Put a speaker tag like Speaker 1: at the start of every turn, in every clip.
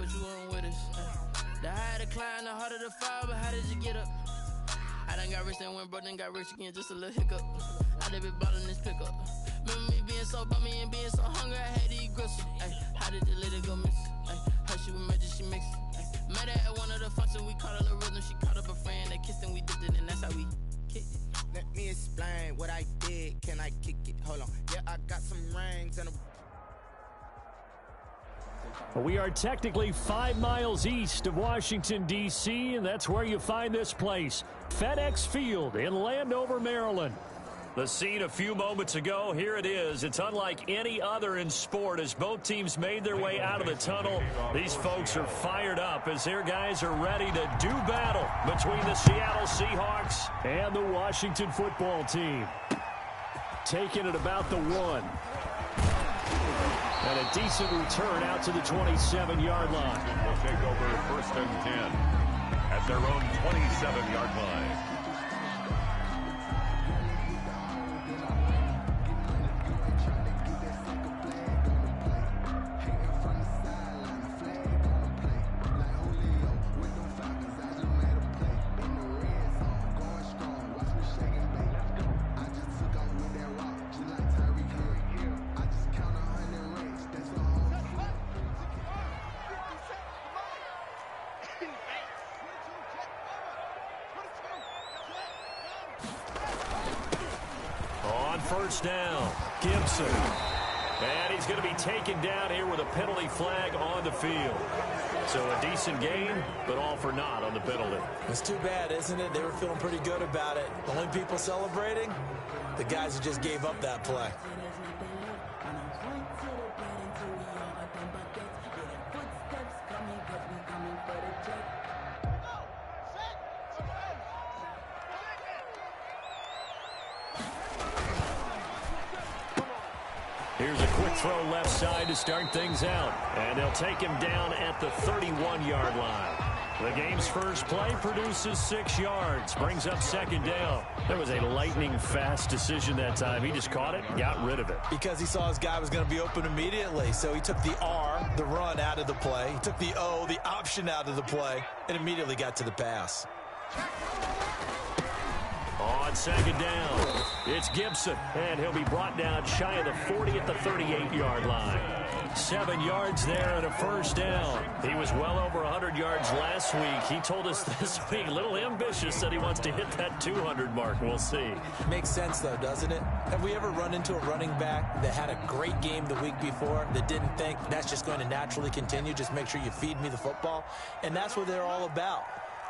Speaker 1: but you weren't with us. The higher the climb, the harder the fall, but how did you get up? I done got rich, then went broke, then got rich again, just a little hiccup. I done been ballin' this pickup. Remember me being so bummy and being so hungry, I had to eat gristle. How did the lady go miss? How she was magic, she mixed. Met her at one of the functions, we caught her rhythm. She caught up a friend, they kissed and we dipped it, and that's how we kicked it.
Speaker 2: Let me explain what I did. Can I kick it? Hold on. Yeah, I got some rings and a...
Speaker 3: We are technically 5 miles east of Washington, D.C., and that's where you find this place, FedEx Field in Landover, Maryland. The scene a few moments ago, here it is. It's unlike any other in sport as both teams made their way out of the tunnel. These folks are fired up as their guys are ready to do battle between the Seattle Seahawks and the Washington football team. Taking it about the 1. And a decent return out to the 27-yard line.
Speaker 4: Will take over 1st and 10 at their own 27-yard line.
Speaker 3: First down, Gibson. And he's going to be taken down here with a penalty flag on the field. So a decent game, but all for naught on the penalty.
Speaker 5: It's too bad, isn't it? They were feeling pretty good about it. The only people celebrating, the guys who just gave up that play.
Speaker 3: Here's a quick throw left side to start things out. And they'll take him down at the 31-yard line. The game's first play produces 6 yards, brings up 2nd down. That was a lightning-fast decision that time. He just caught it and got rid of it.
Speaker 5: Because he saw his guy was going to be open immediately. So he took the R, the run, out of the play. He took the O, the option, out of the play, and immediately got to the pass.
Speaker 3: On 2nd down, it's Gibson, and he'll be brought down shy of the 40 at the 38-yard line. 7 yards there and a 1st down. He was well over 100 yards last week. He told us this week, a little ambitious, that he wants to hit that 200 mark. We'll see.
Speaker 5: Makes sense, though, doesn't it? Have we ever run into a running back that had a great game the week before that didn't think that's just going to naturally continue? Just make sure you feed me the football. And that's what they're all about.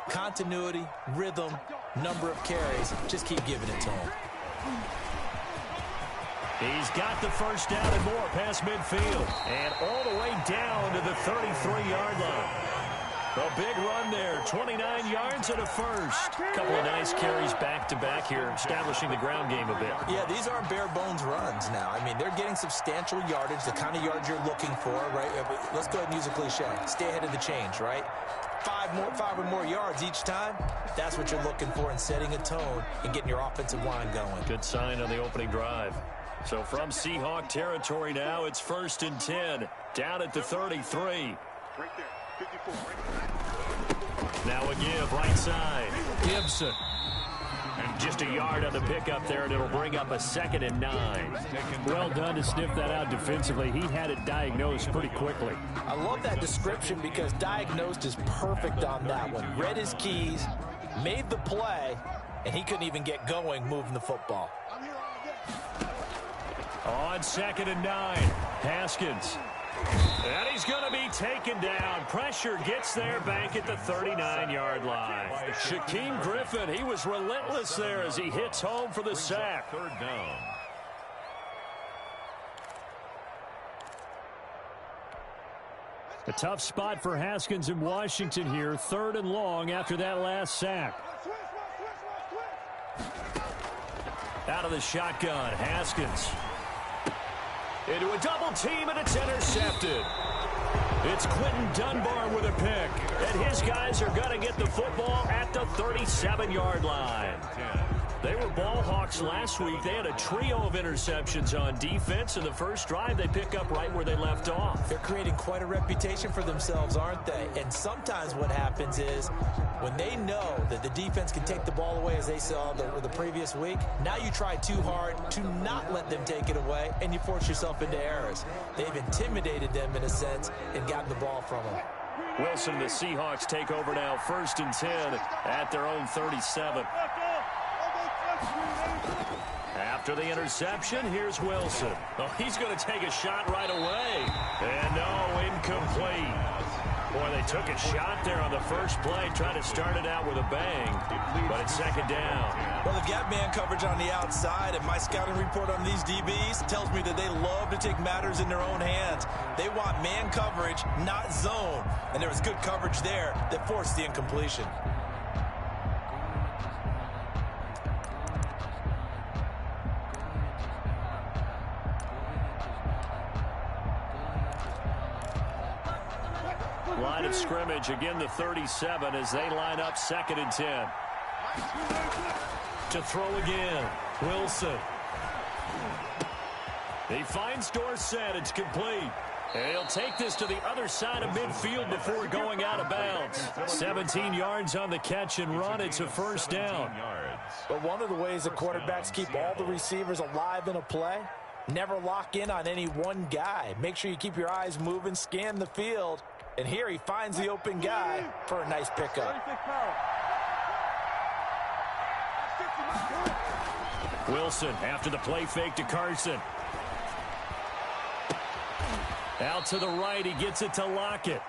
Speaker 5: Continuity, rhythm, number of carries. Just keep giving it to him.
Speaker 3: He's got the 1st down and more past midfield. And all the way down to the 33-yard line. A big run there. 29 yards and a 1st. Couple of nice carries back-to-back here, establishing the ground game a bit.
Speaker 5: Yeah, these aren't bare-bones runs now. I mean, they're getting substantial yardage, the kind of yards you're looking for, right? Let's go ahead and use a cliche. Stay ahead of the change, right? 5 or more yards each time. That's what you're looking for in setting a tone and getting your offensive line going.
Speaker 3: Good sign on the opening drive. So from Seahawk territory now, it's 1st and 10. Down at the 33.
Speaker 4: Right there, 54.
Speaker 3: Now a give, right side. Gibson. And just a yard on the pickup there, and it'll bring up a 2nd and 9. Well done to sniff that out defensively. He had it diagnosed pretty quickly.
Speaker 5: I love that description because diagnosed is perfect on that one. Read his keys, made the play, and he couldn't even get going moving the football.
Speaker 3: On 2nd and 9, Haskins. And he's going to be taken down. Pressure gets there back at the 39-yard line. Shaquem Griffin, he was relentless there as he hits home for the sack.
Speaker 4: 3rd down.
Speaker 3: A tough spot for Haskins in Washington here. 3rd and long after that last sack. Out of the shotgun, Haskins. Into a double team, and it's intercepted. It's Quentin Dunbar with a pick. And his guys are going to get the football at the 37-yard line. They were ball hawks last week. They had a trio of interceptions on defense. In the first drive, they pick up right where they left off.
Speaker 5: They're creating quite a reputation for themselves, aren't they? And sometimes what happens is when they know that the defense can take the ball away, as they saw the previous week, now you try too hard to not let them take it away, and you force yourself into errors. They've intimidated them in a sense and gotten the ball from them.
Speaker 3: Wilson, the Seahawks take over now, 1st and 10 at their own 37. After the interception, here's Wilson. Oh, he's going to take a shot right away. And no, incomplete. Boy, they took a shot there on the first play, trying to start it out with a bang, but it's 2nd down.
Speaker 5: Well, they've got man coverage on the outside, and my scouting report on these DBs tells me that they love to take matters in their own hands. They want man coverage, not zone, and there was good coverage there that forced the incompletion.
Speaker 3: Line of scrimmage, again the 37 as they line up 2nd and 10. To throw again, Wilson. He finds Dorsett, it's complete. And he'll take this to the other side of midfield before going out of bounds. 17 yards on the catch and run, it's a 1st down.
Speaker 5: But one of the ways the quarterbacks keep all the receivers alive in a play, never lock in on any one guy. Make sure you keep your eyes moving, scan the field. And here he finds the open guy for a nice pickup.
Speaker 3: Wilson after the play fake to Carson. Out to the right, he gets it to Lockett.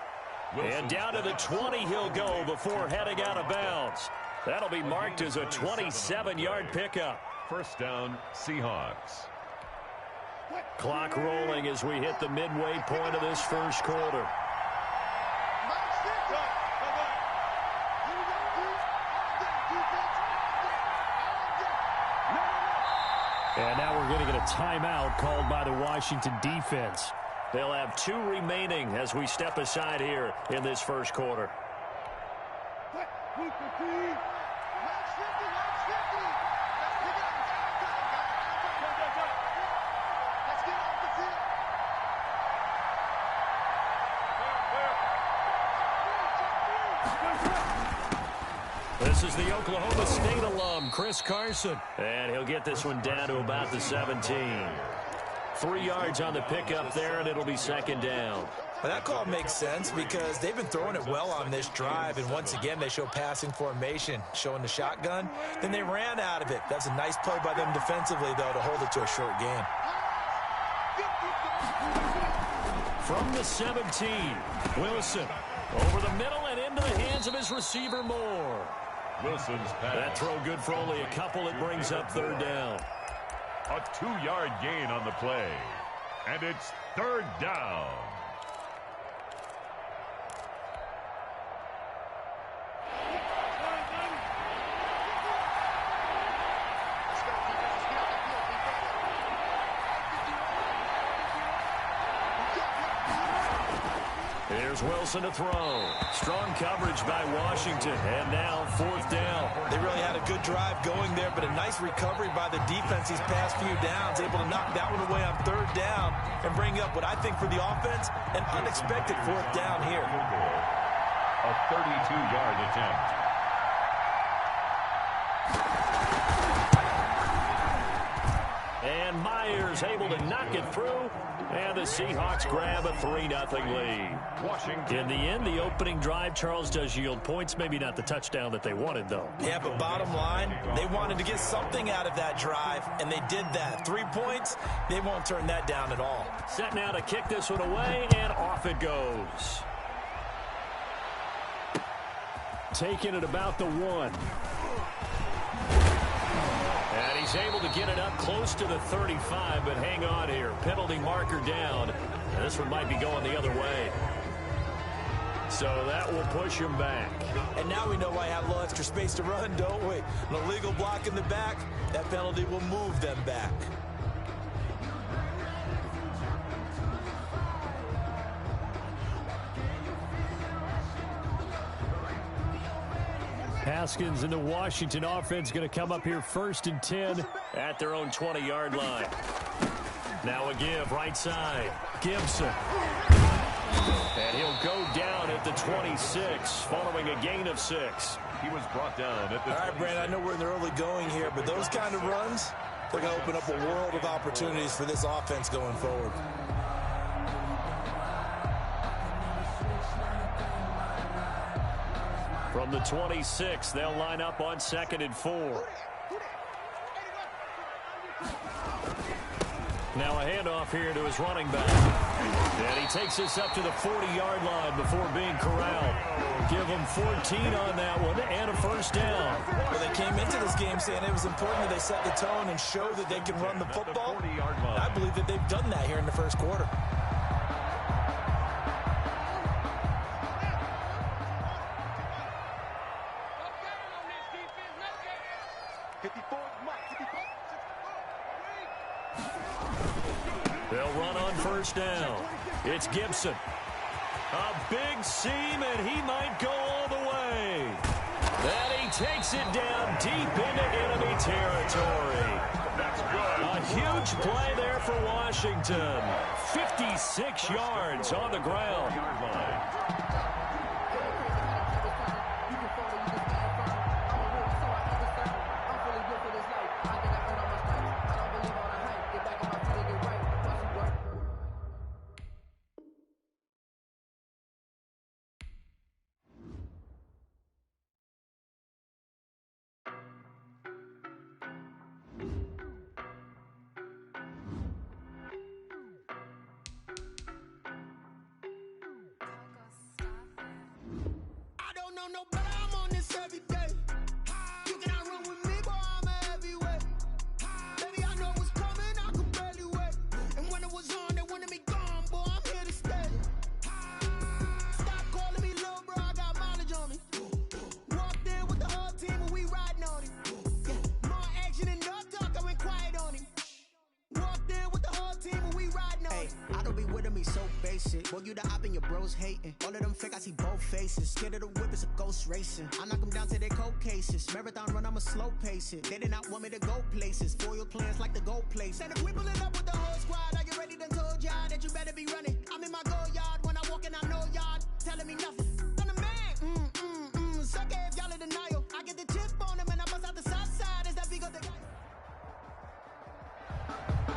Speaker 3: And down to the 20 he'll go before heading out of bounds. That'll be marked as a 27-yard pickup.
Speaker 4: 1st down, Seahawks.
Speaker 3: Clock rolling as we hit the midway point of this 1st quarter. And now we're going to get a timeout called by the Washington defense. They'll have 2 remaining as we step aside here in this 1st quarter. This is the Oklahoma State alum, Chris Carson. And he'll get this one down to about the 17. 3 yards on the pickup there, and it'll be 2nd down.
Speaker 5: Well, that call makes sense because they've been throwing it well on this drive, and once again they show passing formation, showing the shotgun. Then they ran out of it. That's a nice play by them defensively, though, to hold it to a short gain.
Speaker 3: From the 17, Wilson over the middle and into the hands of his receiver Moore.
Speaker 4: Wilson's pass.
Speaker 3: That throw good for only a couple. It brings up 3rd down.
Speaker 4: A 2-yard gain on the play. And it's 3rd down.
Speaker 3: Here's Wilson to throw. Strong coverage by Washington. And now 4th down.
Speaker 5: They really had a good drive going there, but a nice recovery by the defense these past few downs, able to knock that one away on 3rd down and bring up what I think for the offense, an unexpected 4th down here.
Speaker 4: A 32-yard attempt.
Speaker 3: And Myers able to knock it through. And the Seahawks grab a 3-0 lead.
Speaker 4: Washington.
Speaker 3: In the end, the opening drive, Charles, does yield points. Maybe not the touchdown that they wanted, though.
Speaker 5: Yeah, but bottom line, they wanted to get something out of that drive, and they did that. 3 points, they won't turn that down at all.
Speaker 3: Set now to kick this one away, and off it goes. Taking it about the 1. And he's able to get it up close to the 35, but hang on here. Penalty marker down. And this one might be going the other way. So that will push him back.
Speaker 5: And now we know why I have a little extra space to run, don't we? An illegal block in the back, that penalty will move them back.
Speaker 3: Haskins and the Washington offense going to come up here 1st and 10 at their own 20-yard line. Now a give right side. Gibson. And he'll go down at the 26 following a gain of 6.
Speaker 4: He was brought down at the
Speaker 5: All right, Brand, I know we're in the early going here, but those kind of runs, they're going to open up a world of opportunities for this offense going forward.
Speaker 3: From the 26, they'll line up on 2nd and 4. Now a handoff here to his running back. And he takes this up to the 40-yard line before being corralled. Give him 14 on that one and a 1st down.
Speaker 5: Well, they came into this game saying it was important that they set the tone and show that they can run the football. I believe that they've done that here in the 1st quarter.
Speaker 3: They'll run on 1st down. It's Gibson. A big seam, and he might go all the way. And he takes it down deep into enemy territory.
Speaker 4: That's good.
Speaker 3: A huge play there for Washington. 56 yards on the ground.
Speaker 2: Boy, you the op and your bros hating. All of them fake, I see both faces. Scared of the whip, it's a ghost racing. I knock them down to their cold cases. Marathon run, I'ma slow pace it. They did not want me to go places. Foil plans like the gold place. And if we pulling up with the whole squad, I get ready, done told y'all that you better be running. I'm in my go yard. When I walk in, I know y'all telling me nothing. I'm the man. Suck it if y'all in denial. I get the chip on them and I bust out the south side. Is that big of the guy?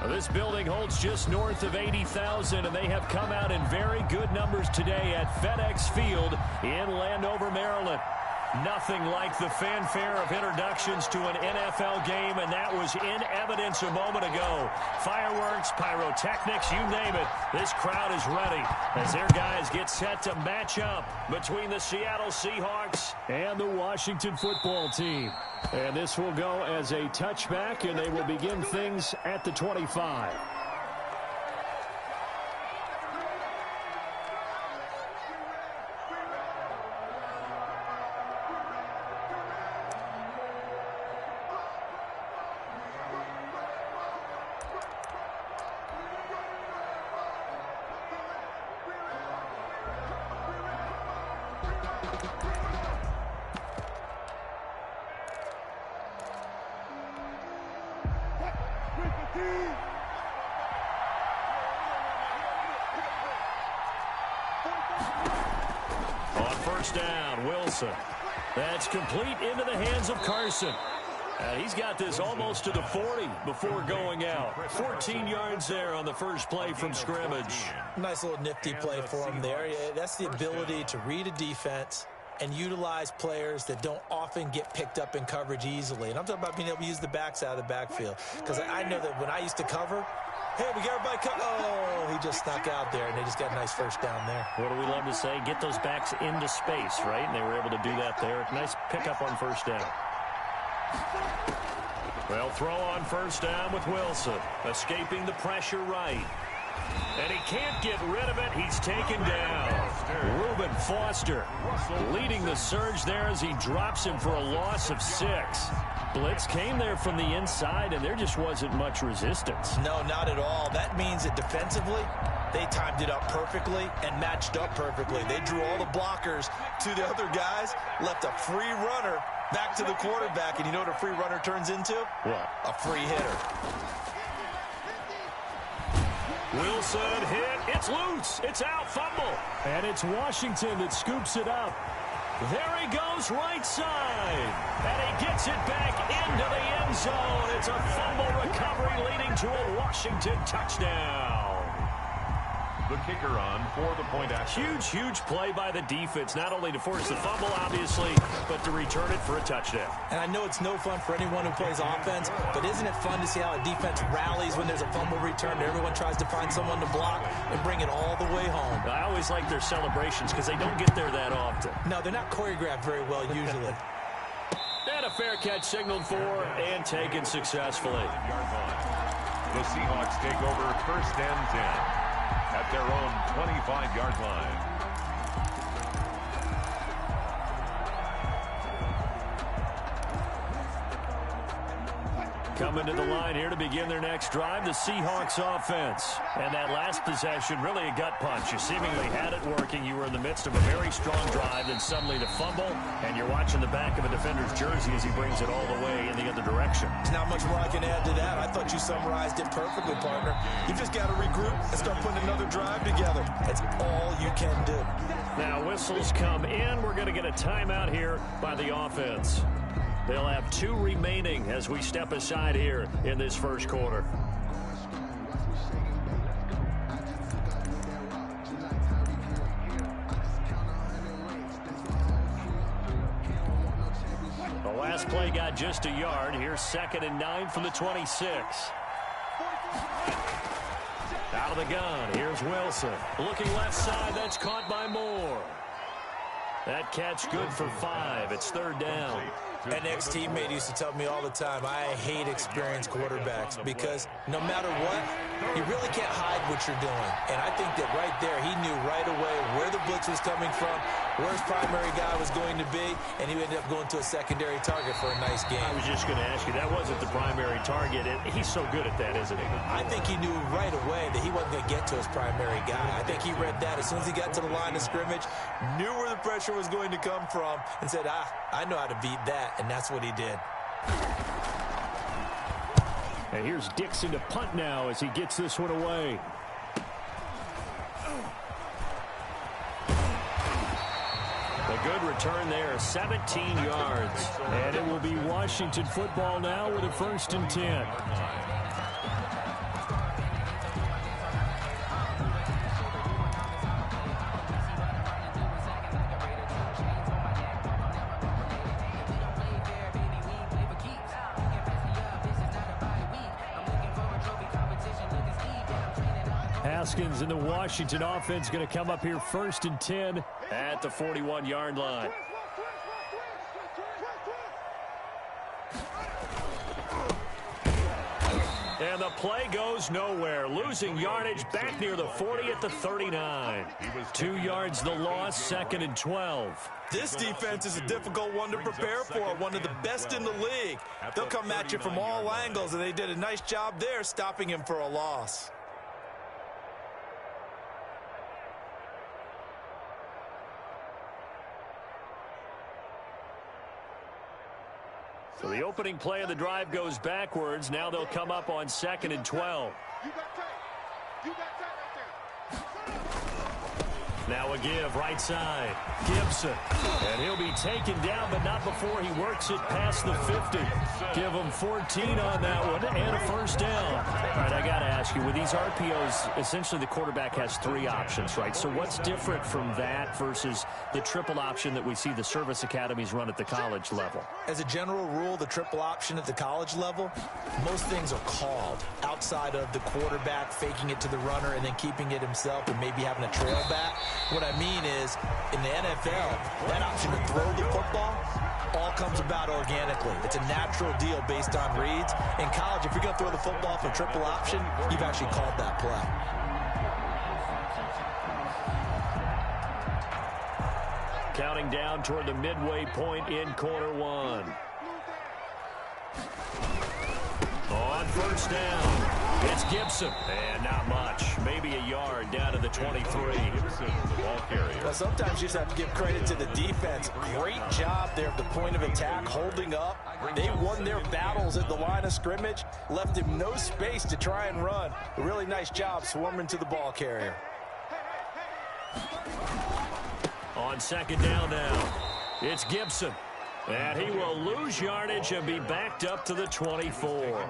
Speaker 3: This building holds just north of 80,000, and they have come out in very good numbers today at FedEx Field in Landover, Maryland. Nothing like the fanfare of introductions to an NFL game, and that was in evidence a moment ago. Fireworks, pyrotechnics, you name it. This crowd is ready as their guys get set to match up between the Seattle Seahawks and the Washington football team. And this will go as a touchback, and they will begin things at the 25. On 1st down, Wilson. That's complete into the hands of Carson. And he's got this almost to the 40 before going out. 14 yards there on the first play from scrimmage.
Speaker 5: Nice little nifty play for him there. That's the ability to read a defense and utilize players that don't often get picked up in coverage easily. And I'm talking about being able to use the backs out of the backfield. Because I know that when I used to cover, hey, we got everybody covered. Oh, he just snuck out there, and they just got a nice first down there.
Speaker 3: What do we love to say? Get those backs into space, right? And they were able to do that there. Nice pickup on 1st down. Well, throw on 1st down with Wilson. Escaping the pressure right. And he can't get rid of it. He's taken down. Reuben Foster leading the surge there as he drops him for a loss of 6. Blitz came there from the inside, and there just wasn't much resistance.
Speaker 5: No, not at all. That means that defensively, they timed it up perfectly and matched up perfectly. They drew all the blockers to the other guys, left a free runner Back to the quarterback, and you know what a free runner turns into?
Speaker 3: What?
Speaker 5: A free hitter.
Speaker 3: Wilson hit. It's loose. It's out. Fumble. And it's Washington that scoops it up. There he goes right side. And he gets it back into the end zone. It's a fumble recovery leading to a Washington touchdown.
Speaker 4: The kicker on for the point action.
Speaker 3: Huge play by the defense, not only to force the fumble, obviously, but to return it for a touchdown.
Speaker 5: And I know it's no fun for anyone who plays offense, but isn't it fun to see how a defense rallies when there's a fumble return and everyone tries to find someone to block and bring it all the way home?
Speaker 3: I always like their celebrations because they don't get there that often.
Speaker 5: No, they're not choreographed very well usually.
Speaker 3: And a fair catch signaled for and taken successfully.
Speaker 4: The Seahawks take over 1st and 10. At their own 25-yard line.
Speaker 3: Coming to the line here to begin their next drive, the Seahawks offense. And that last possession, really a gut punch. You seemingly had it working. You were in the midst of a very strong drive, then suddenly the fumble, and you're watching the back of a defender's jersey as he brings it all the way in the other direction.
Speaker 5: There's not much more I can add to that. I thought you summarized it perfectly, partner. You just got to regroup and start putting another drive together. That's all you can do.
Speaker 3: Now whistles come in. We're going to get a timeout here by the offense. They'll have 2 remaining as we step aside here in this first quarter. The last play got just a yard. Here's 2nd and 9 from the 26. Out of the gun. Here's Wilson. Looking left side. That's caught by Moore. That catch good for 5. It's 3rd down.
Speaker 5: An ex-teammate used to tell me all the time, I hate experienced quarterbacks because no matter what, you really can't hide what you're doing. And I think that right there, he knew right away where the blitz was coming from, where his primary guy was going to be, and he ended up going to a secondary target for a nice game.
Speaker 3: I was just going to ask you, that wasn't the primary target. He's so good at that, isn't he?
Speaker 5: I think he knew right away that he wasn't going to get to his primary guy. I think he read that as soon as he got to the line of scrimmage, knew where the pressure was going to come from, and said, I know how to beat that. And that's what he did.
Speaker 3: And here's Dixon to punt now as he gets this one away. A good return there, 17 yards. And it will be Washington football now with a 1st and 10. Haskins and the Washington offense going to come up here 1st and 10 at the 41-yard line. And the play goes nowhere. Losing yardage back near the 40 at the 39. 2 yards the loss, 2nd and 12.
Speaker 5: This defense is a difficult one to prepare for, one of the best in the league. They'll come at you from all angles, and they did a nice job there stopping him for a loss.
Speaker 3: So the opening play of the drive goes backwards. Now they'll come up on 2nd and 12. Now a give right side. Gibson. And he'll be taken down, but not before he works it past the 50. Give him 14 on that one and a 1st down. All right, I got to ask you, with these RPOs, essentially the quarterback has 3 options, right? So what's different from that versus the triple option that we see the service academies run at the college level?
Speaker 5: As a general rule, the triple option at the college level, most things are called outside of the quarterback faking it to the runner and then keeping it himself and maybe having a trail back. What I mean is, in the NFL, that option to throw the football all comes about organically. It's a natural deal based on reads. In college, if you're going to throw the football for triple option, you've actually called that play.
Speaker 3: Counting down toward the midway point in quarter 1. On 1st down. It's Gibson, and not much. Maybe a yard down to the 23.
Speaker 4: Gibson, the ball carrier.
Speaker 5: Well, sometimes you just have to give credit to the defense. Great job there at the point of attack, holding up. They won their battles at the line of scrimmage, left him no space to try and run. A really nice job swarming to the ball carrier.
Speaker 3: On second down now, it's Gibson. And he will lose yardage and be backed up to the 24.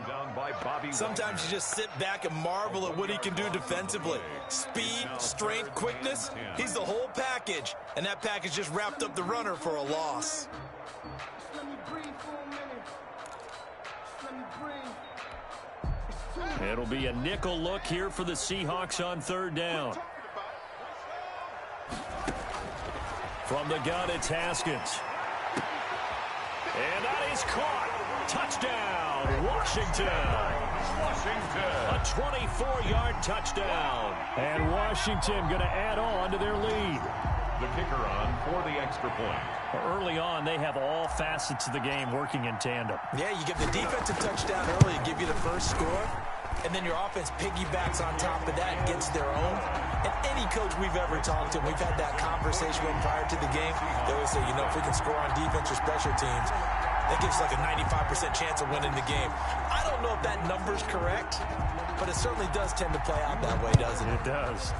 Speaker 5: Sometimes you just sit back and marvel at what he can do defensively. Speed, strength, quickness, he's the whole package. And that package just wrapped up the runner for a loss.
Speaker 3: It'll be a nickel look here for the Seahawks on third down. From the gun, it's Haskins. And that is caught. Touchdown, Washington. A 24-yard touchdown. And Washington going to add on to their lead.
Speaker 4: The kicker on for the extra point.
Speaker 3: Early on, they have all facets of the game working in tandem.
Speaker 5: Yeah, you give the defensive touchdown early, give you the first score, and then your offense piggybacks on top of that and gets their own. And any coach we've ever talked to, we've had that conversation with prior to the game, they always say, you know, if we can score on defense or special teams, that gives us like a 95% chance of winning the game. I don't know if that number's correct, but it certainly does tend to play out that way, doesn't it?
Speaker 3: It does.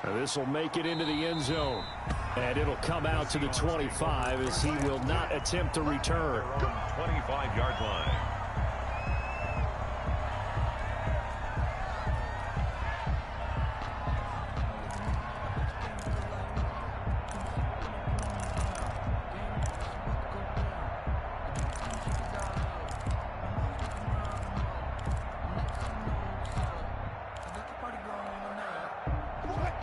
Speaker 3: Now this will make it into the end zone. And it'll come out to the 25 as he will not attempt to return.
Speaker 4: 25-yard line.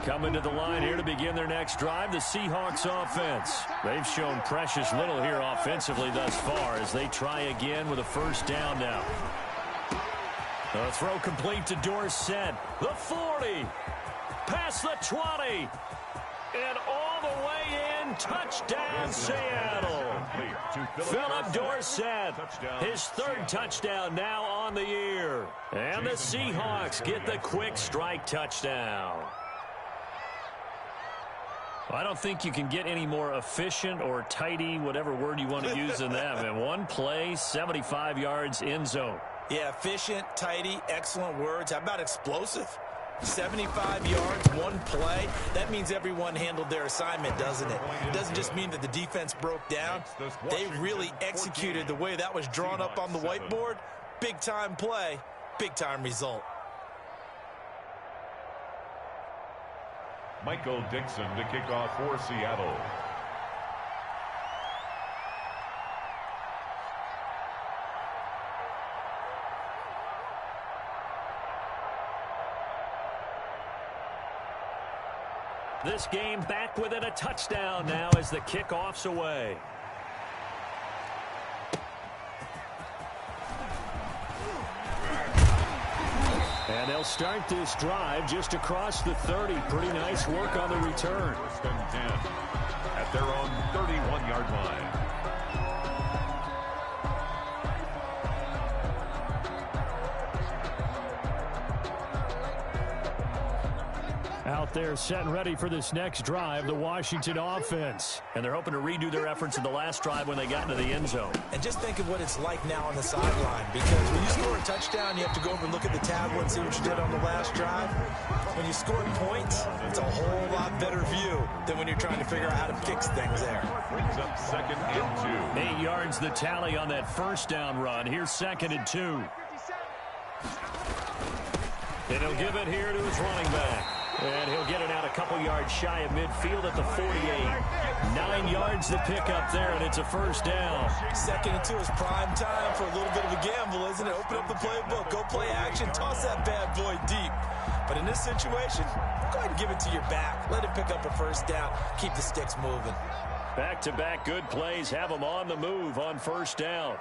Speaker 3: Coming to the line here to begin their next drive, the Seahawks offense. They've shown precious little here offensively thus far as they try again with a first down now. The throw complete to Dorsett. The 40. Past the 20. And all the way in. Touchdown, Seattle. Philip Dorsett. His third touchdown now on the year. And the Seahawks get the quick strike touchdown. I don't think you can get any more efficient or tidy, whatever word you want to use in that. In one play, 75 yards end zone.
Speaker 5: Yeah, efficient, tidy, excellent words. How about explosive? 75 yards, one play. That means everyone handled their assignment, doesn't it? It doesn't just mean that the defense broke down. They really executed the way that was drawn up on the whiteboard. Big-time play, big-time result.
Speaker 4: Michael Dixon to kick off for Seattle.
Speaker 3: This game back within a touchdown now as the kickoff's away. And they'll start this drive just across the 30. Pretty nice work on the return.
Speaker 4: First and 10 at their own 31-yard line.
Speaker 3: Out there set and ready for this next drive, the Washington offense. And they're hoping to redo their efforts in the last drive when they got into the end zone.
Speaker 5: And just think of what it's like now on the sideline, because when you score a touchdown, you have to go over and look at the tablet and see what you did on the last drive. When you score points, it's a whole lot better view than when you're trying to figure out how to fix things there.
Speaker 4: Brings up second and 2.
Speaker 3: 8 yards the tally on that first down run. Here's second and 2. And he'll give it here to his running back. And he'll get it out a couple yards shy of midfield at the 48. 9 yards to pick up there, and it's a first down.
Speaker 5: Second and 2 is prime time for a little bit of a gamble, isn't it? Open up the playbook, go play action, toss that bad boy deep. But in this situation, go ahead and give it to your back. Let him pick up a first down. Keep the sticks moving.
Speaker 3: Back-to-back good plays have them on the move on first down.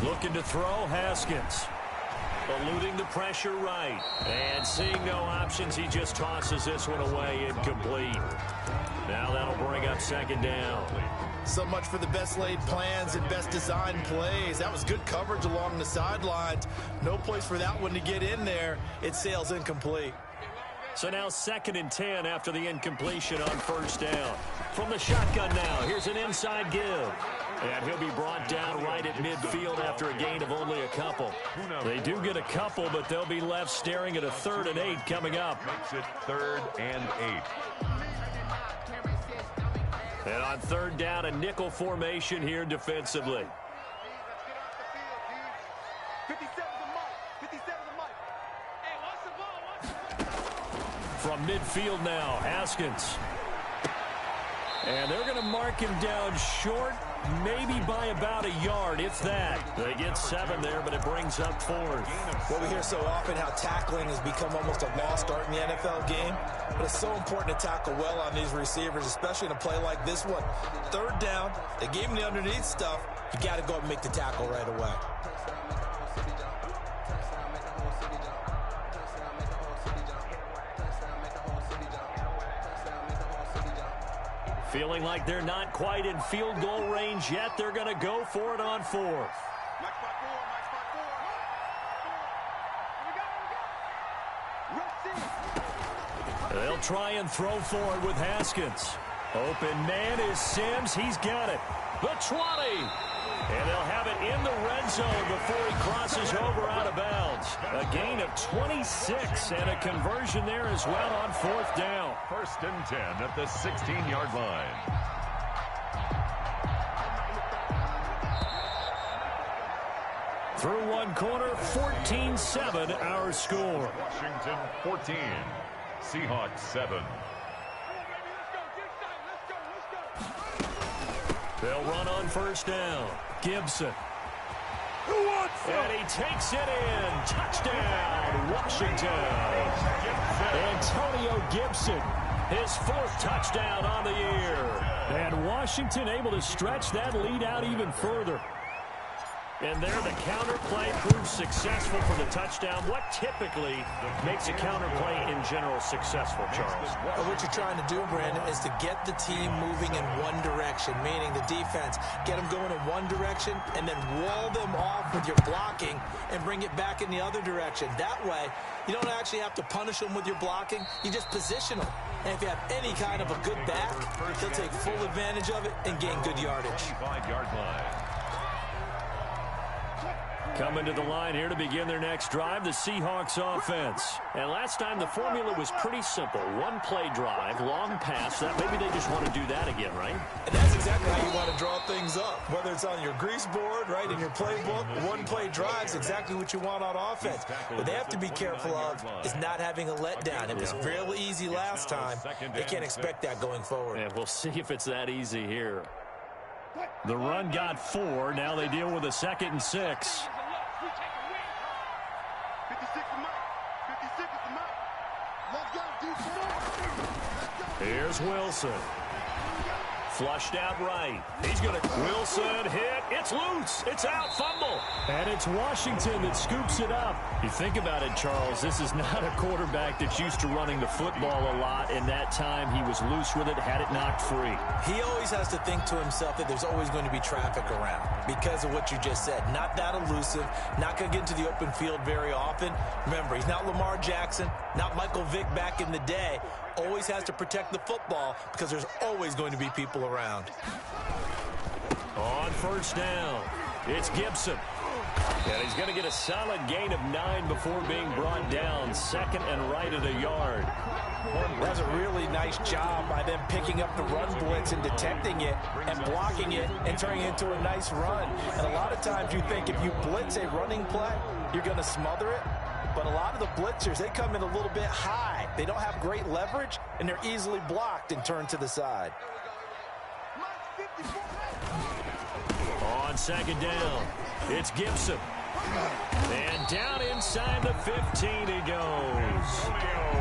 Speaker 3: Looking to throw, Haskins. Eluding the pressure right. And seeing no options, he just tosses this one away, incomplete. Now that'll bring up second down.
Speaker 5: So much for the best laid plans and best designed plays. That was good coverage along the sidelines. No place for that one to get in there. It sails incomplete.
Speaker 3: So now 2nd and 10 after the incompletion on first down. From the shotgun now, here's an inside give. And he'll be brought down right at midfield after a gain of only a couple. They do get a couple, but they'll be left staring at a 3rd and 8 coming up.
Speaker 4: Makes it 3rd and 8.
Speaker 3: And on 3rd down, a nickel formation here defensively. From midfield now, Haskins. And they're going to mark him down short, maybe by about a yard, if that. They get 7 there, but it brings up 4th.
Speaker 5: Well, we hear so often how tackling has become almost a lost art in the NFL game. But it's so important to tackle well on these receivers, especially in a play like this one. 3rd down, they gave him the underneath stuff. You got to go and make the tackle right away.
Speaker 3: Feeling like they're not quite in field goal range yet. They're going to go for it on 4th. They'll try and throw for it with Haskins. Open man is Sims. He's got it. The 20. And they'll have it in the red zone before he crosses over out of bounds. A gain of 26 and a conversion there as well on 4th down.
Speaker 4: 1st and 10 at the 16-yard line.
Speaker 3: Through one quarter, 14-7 our score.
Speaker 4: Washington 14, Seahawks 7.
Speaker 3: They'll run on 1st down. Gibson. And he takes it in. Touchdown, Washington. Antonio Gibson, his 4th touchdown on the year. And Washington able to stretch that lead out even further. And there the counter play proves successful for the touchdown. What typically makes a counter play in general successful, Charles?
Speaker 5: Well, what you're trying to do, Brandon, is to get the team moving in one direction, meaning the defense, get them going in one direction and then wall them off with your blocking and bring it back in the other direction. That way, you don't actually have to punish them with your blocking. You just position them. And if you have any kind of a good back, they'll take full advantage of it and gain good yardage.
Speaker 4: 25-yard line.
Speaker 3: Coming to the line here to begin their next drive, the Seahawks offense. And last time the formula was pretty simple. One play drive, long pass. That maybe they just want to do that again, right?
Speaker 5: And that's exactly how you want to draw things up. Whether it's on your grease board, right, in your playbook, one play drive is exactly what you want on offense. What they have to be careful of is not having a letdown. It was real easy last time. They can't expect that going forward.
Speaker 3: And we'll see if it's that easy here. The run got 4. Now they deal with a 2nd and 6. Here's Wilson. Flushed out right. He's going to... Wilson hit. It's loose. It's out. Fumble. And it's Washington that scoops it up. You think about it, Charles. This is not a quarterback that's used to running the football a lot. And that time he was loose with it, had it knocked free.
Speaker 5: He always has to think to himself that there's always going to be traffic around because of what you just said. Not that elusive. Not going to get into the open field very often. Remember, he's not Lamar Jackson, not Michael Vick back in the day. Always has to protect the football because there's always going to be people around.
Speaker 3: On 1st down, it's Gibson. And he's going to get a solid gain of 9 before being brought down. 2nd and right at a yard.
Speaker 5: That's a really nice job by them picking up the run blitz and detecting it and blocking it and turning it into a nice run. And a lot of times you think if you blitz a running play, you're going to smother it. But a lot of the blitzers, they come in a little bit high. They don't have great leverage, and they're easily blocked and turned to the side.
Speaker 3: On 2nd down, it's Gibson. And down inside the 15 he goes.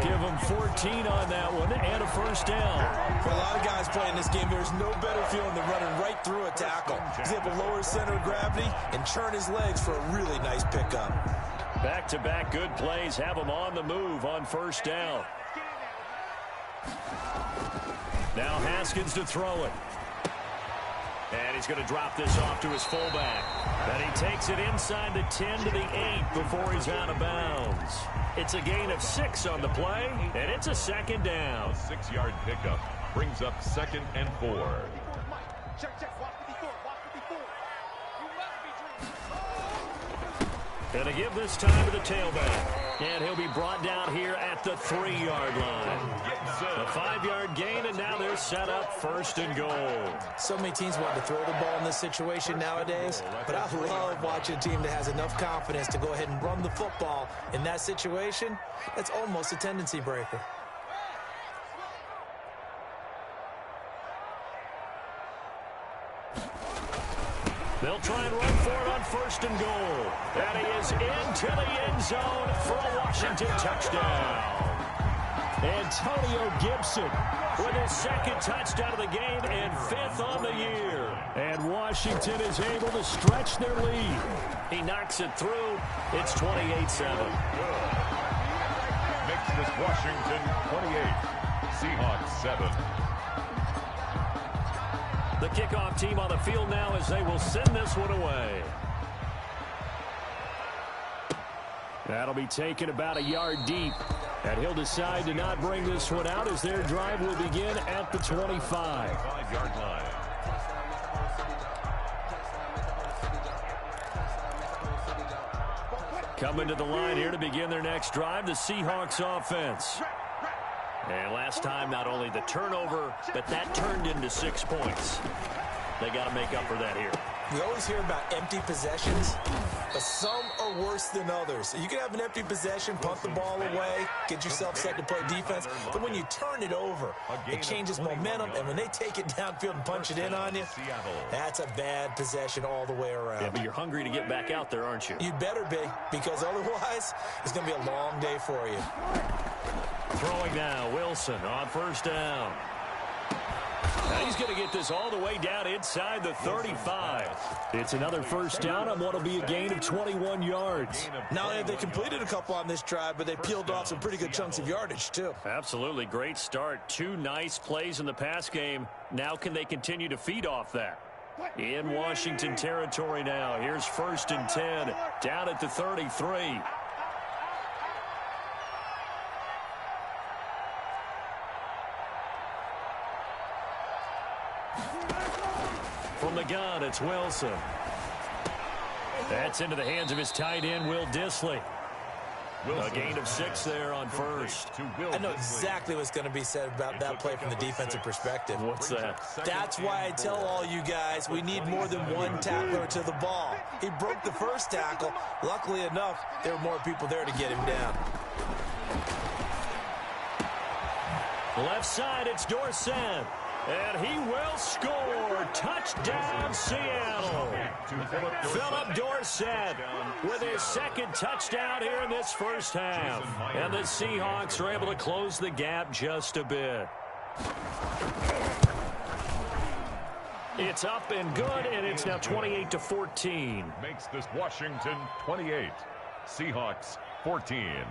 Speaker 3: Give him 14 on that one and a 1st down.
Speaker 5: For a lot of guys playing this game, there's no better feeling than running right through a tackle. He's able to lower his center of gravity and churn his legs for a really nice pickup.
Speaker 3: Back-to-back good plays have them on the move on first down. Now Haskins to throw it. And he's going to drop this off to his fullback. And he takes it inside the 10 to the 8 before he's out of bounds. It's a gain of 6 on the play, and it's a second down.
Speaker 4: A 6-yard pickup brings up 2nd and 4.
Speaker 3: Going to give this time to the tailback. And he'll be brought down here at the 3-yard line. A 5-yard gain, and now they're set up 1st and goal.
Speaker 5: So many teams want to throw the ball in this situation nowadays, but I love watching a team that has enough confidence to go ahead and run the football in that situation. That's almost a tendency breaker.
Speaker 3: They'll try and run for it on 1st and goal. And he is into the end zone for a Washington touchdown. Antonio Gibson with his 2nd touchdown of the game and 5th on the year. And Washington is able to stretch their lead. He knocks it through. It's 28-7.
Speaker 4: Makes this Washington 28. Seahawks 7.
Speaker 3: The kickoff team on the field now as they will send this one away. That'll be taken about a yard deep. And he'll decide to not bring this one out as their drive will begin at the 25.
Speaker 4: 5-yard line.
Speaker 3: Coming to the line here to begin their next drive, the Seahawks offense. And last time, not only the turnover, but that turned into 6 points. They got to make up for that here.
Speaker 5: We always hear about empty possessions, but some are worse than others. You can have an empty possession, punt the ball away, get yourself set to play defense, but when you turn it over, it changes momentum, and when they take it downfield and punch it in on you, that's a bad possession all the way around.
Speaker 3: Yeah, but you're hungry to get back out there, aren't you?
Speaker 5: You better be, because otherwise, it's going to be a long day for you.
Speaker 3: Throwing now, Wilson on 1st down. Now he's going to get this all the way down inside the 35. It's another 1st down on what will be a gain of 21 yards.
Speaker 5: Not only have they completed a couple on this drive, but they peeled off some pretty good chunks of yardage, too.
Speaker 3: Absolutely. Great start. 2 nice plays in the pass game. Now can they continue to feed off that? In Washington territory now. Here's 1st and 10. Down at the 33. From the gun, it's Wilson. That's into the hands of his tight end, Will Dissly. A gain of 6 there on 1st.
Speaker 5: I know exactly what's going to be said about that play from the defensive perspective.
Speaker 3: What's that?
Speaker 5: That's why I tell all you guys we need more than one tackler to the ball. He broke the 1st tackle. Luckily enough, there were more people there to get him down.
Speaker 3: Left side, it's Dorsett. And he will score. Touchdown, Seattle. Philip Dorsett with his 2nd touchdown here in this 1st half. And the Seahawks are able to close the gap just a bit. It's up and good, and it's now 28-14.
Speaker 4: Makes this Washington 28. Seahawks 14.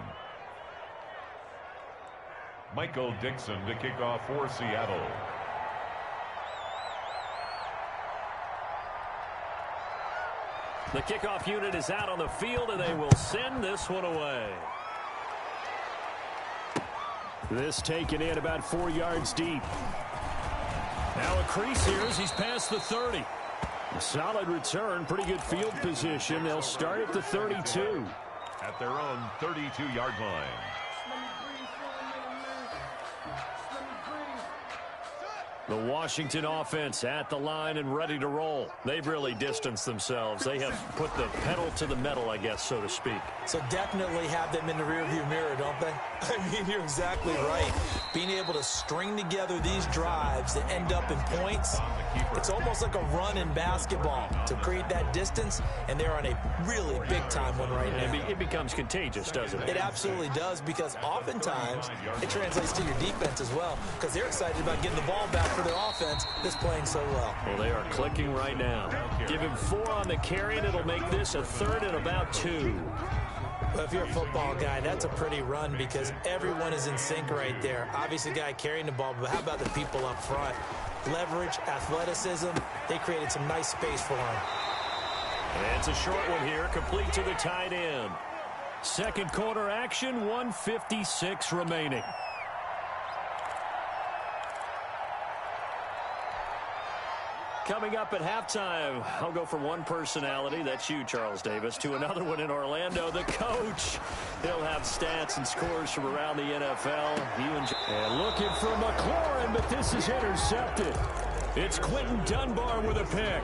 Speaker 4: Michael Dixon to kick off for Seattle.
Speaker 3: The kickoff unit is out on the field, and they will send this one away. This taken in about 4 yards deep. Now a crease here as he's past the 30. Solid return, pretty good field position. They'll start at the 32.
Speaker 4: At their own 32-yard line.
Speaker 3: The Washington offense at the line and ready to roll. They've really distanced themselves. They have put the pedal to the metal, I guess, so to speak.
Speaker 5: So definitely have them in the rearview mirror, don't they? I mean, you're exactly right. Being able to string together these drives that end up in points, it's almost like a run in basketball to create that distance, and they're on a really big-time one right now.
Speaker 3: It becomes contagious, doesn't it?
Speaker 5: It absolutely does, because oftentimes it translates to your defense as well, because they're excited about getting the ball back for their offense that's playing so well.
Speaker 3: Well, they are clicking right now. Give him 4 on the carry, and it'll make this a 3rd and about 2.
Speaker 5: Well, if you're a football guy, that's a pretty run because everyone is in sync right there. Obviously, the guy carrying the ball, but how about the people up front? Leverage, athleticism, they created some nice space for him.
Speaker 3: And it's a short one here, complete to the tight end. Second quarter action, 1:56 remaining. Coming up at halftime, I'll go from one personality, that's you, Charles Davis, to another one in Orlando, the coach. He'll have stats and scores from around the NFL. And looking for McLaurin, but this is intercepted. It's Quentin Dunbar with a pick.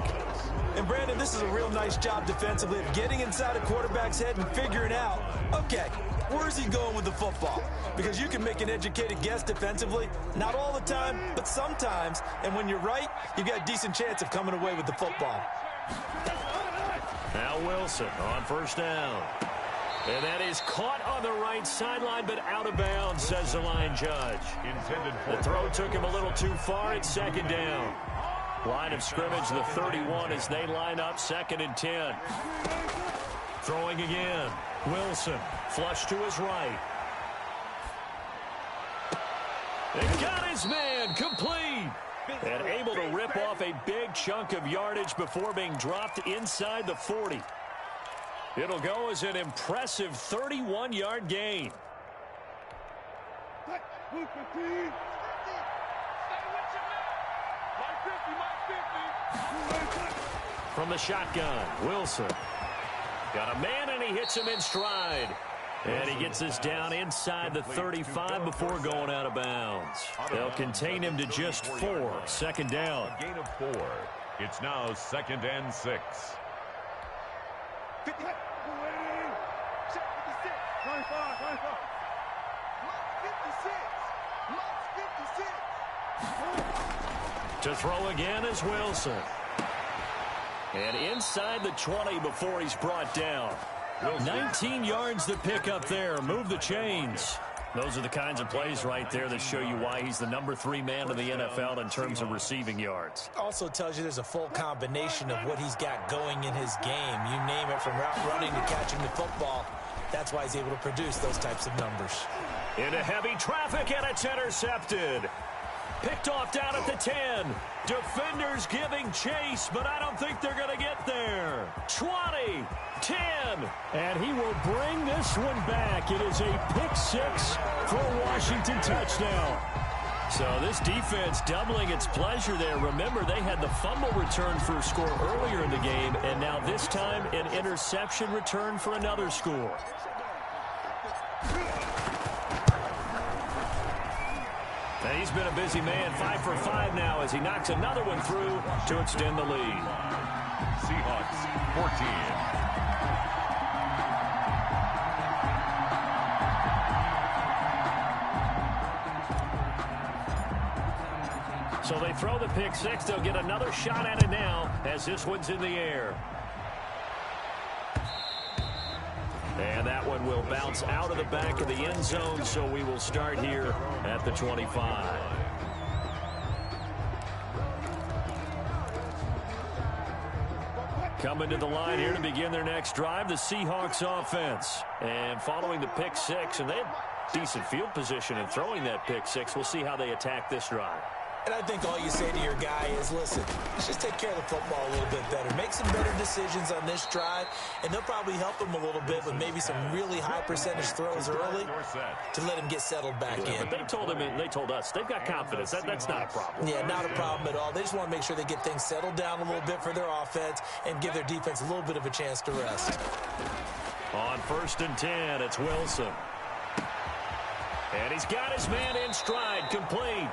Speaker 5: And, Brandon, this is a real nice job defensively of getting inside a quarterback's head and figuring out, okay, where's he going with the football? Because you can make an educated guess defensively, not all the time, but sometimes. And when you're right, you've got a decent chance of coming away with the football.
Speaker 3: Now Wilson on first down. And that is caught on the right sideline, but out of bounds, says the line judge. The throw took him a little too far. It's second down. Line of scrimmage, the 31 as they line up, 2nd and 10. Throwing again. Wilson, flush to his right. And got his man, complete. And able to rip off a big chunk of yardage before being dropped inside the 40. It'll go as an impressive 31-yard gain. From the shotgun, Wilson. Got a man, and he hits him in stride. And he gets us down inside the 35 before going out of bounds. They'll contain him to just 4. 2nd down.
Speaker 4: A gain of 4. It's now 2nd and 6.
Speaker 3: To throw again is Wilson. And inside the 20 before he's brought down. 19 yards to pick up there. Move the chains. Those are the kinds of plays right there that show you why he's the number 3 man in the NFL in terms of receiving yards.
Speaker 5: Also tells you there's a full combination of what he's got going in his game. You name it, from route running to catching the football. That's why he's able to produce those types of numbers.
Speaker 3: Into heavy traffic, and it's intercepted. Picked off down at the 10. Defenders giving chase, but I don't think they're going to get there. 20, 10, and he will bring this one back. It is a pick-6 for a Washington touchdown. So this defense doubling its pleasure there. Remember, they had the fumble return for a score earlier in the game, and now this time an interception return for another score. And he's been a busy man, 5 for 5 now as he knocks another one through to extend the lead.
Speaker 4: Seahawks 14.
Speaker 3: So they throw the pick-6. They'll get another shot at it now as this one's in the air. And that one will bounce out of the back of the end zone, so we will start here at the 25. Coming to the line here to begin their next drive, the Seahawks offense. And following the pick-6, and they have decent field position in throwing that pick-6. We'll see how they attack this drive.
Speaker 5: And I think all you say to your guy is, listen, let's just take care of the football a little bit better. Make some better decisions on this drive, and they'll probably help him a little bit with maybe some really high percentage throws early to let him get settled back in.
Speaker 3: But they told him, and they told us, they've got confidence. That's not a problem.
Speaker 5: Yeah, not a problem at all. They just want to make sure they get things settled down a little bit for their offense and give their defense a little bit of a chance to rest.
Speaker 3: On 1st and 10, it's Wilson. And he's got his man in stride, complete.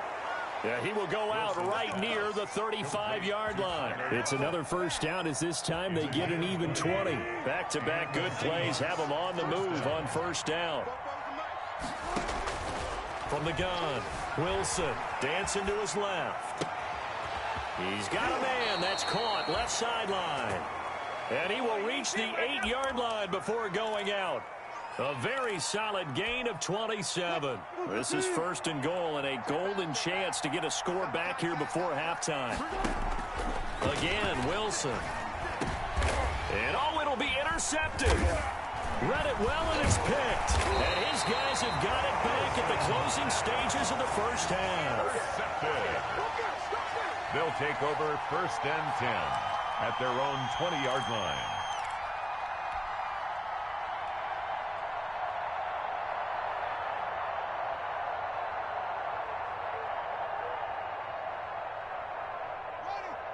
Speaker 3: Yeah, he will go out right near the 35-yard line. It's another first down as this time they get an even 20. Back-to-back good plays have them on the move on first down. From the gun, Wilson dancing to his left. He's got a man that's caught left sideline. And he will reach the 8-yard line before going out. A very solid gain of 27. This is 1st and goal and a golden chance to get a score back here before halftime. Again, Wilson. And it'll be intercepted. Read it well, and it's picked. And his guys have got it back at the closing stages of the first half.
Speaker 4: They'll take over 1st and 10 at their own 20-yard line.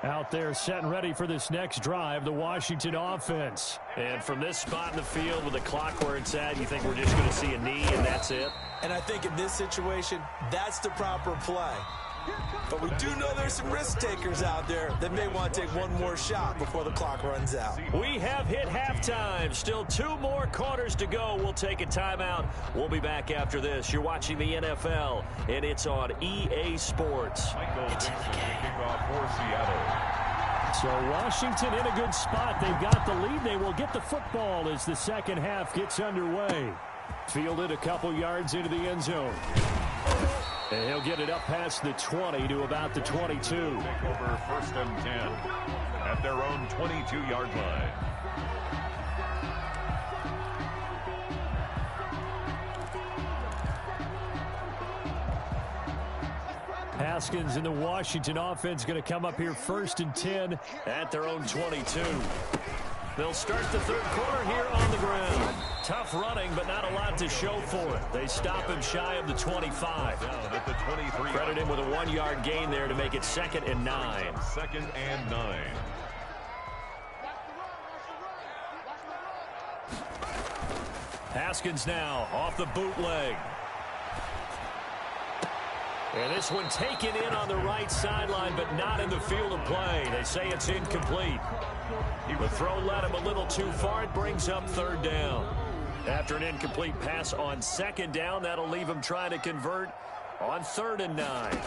Speaker 3: Out there set and ready for this next drive, the Washington offense. And from this spot in the field with the clock where it's at, you think we're just going to see a knee and that's it?
Speaker 5: And I think in this situation, that's the proper play. But we do know there's some risk takers out there that may want to take one more shot before the clock runs out.
Speaker 3: We have hit halftime. Still 2 more quarters to go. We'll take a timeout. We'll be back after this. You're watching the NFL, and it's on EA Sports. It's in the game.
Speaker 4: For Seattle.
Speaker 3: So Washington in a good spot. They've got the lead. They will get the football as the second half gets underway. Fielded a couple yards into the end zone. And he'll get it up past the 20 to about the 22.
Speaker 4: Take over 1st and 10 at their own 22-yard line.
Speaker 3: Haskins and the Washington offense going to come up here 1st and 10 at their own 22. They'll start the third quarter here on the ground. Tough running, but not a lot to show for it. They stop him shy of the 25.
Speaker 4: Down at the 23.
Speaker 3: Credit him with a 1-yard gain there to make it 2nd and 9.
Speaker 4: 2nd and 9.
Speaker 3: Haskins now off the bootleg. And this one taken in on the right sideline, but not in the field of play. They say it's incomplete. The throw led him a little too far. It brings up 3rd down. After an incomplete pass on 2nd down, that'll leave him trying to convert on 3rd and 9.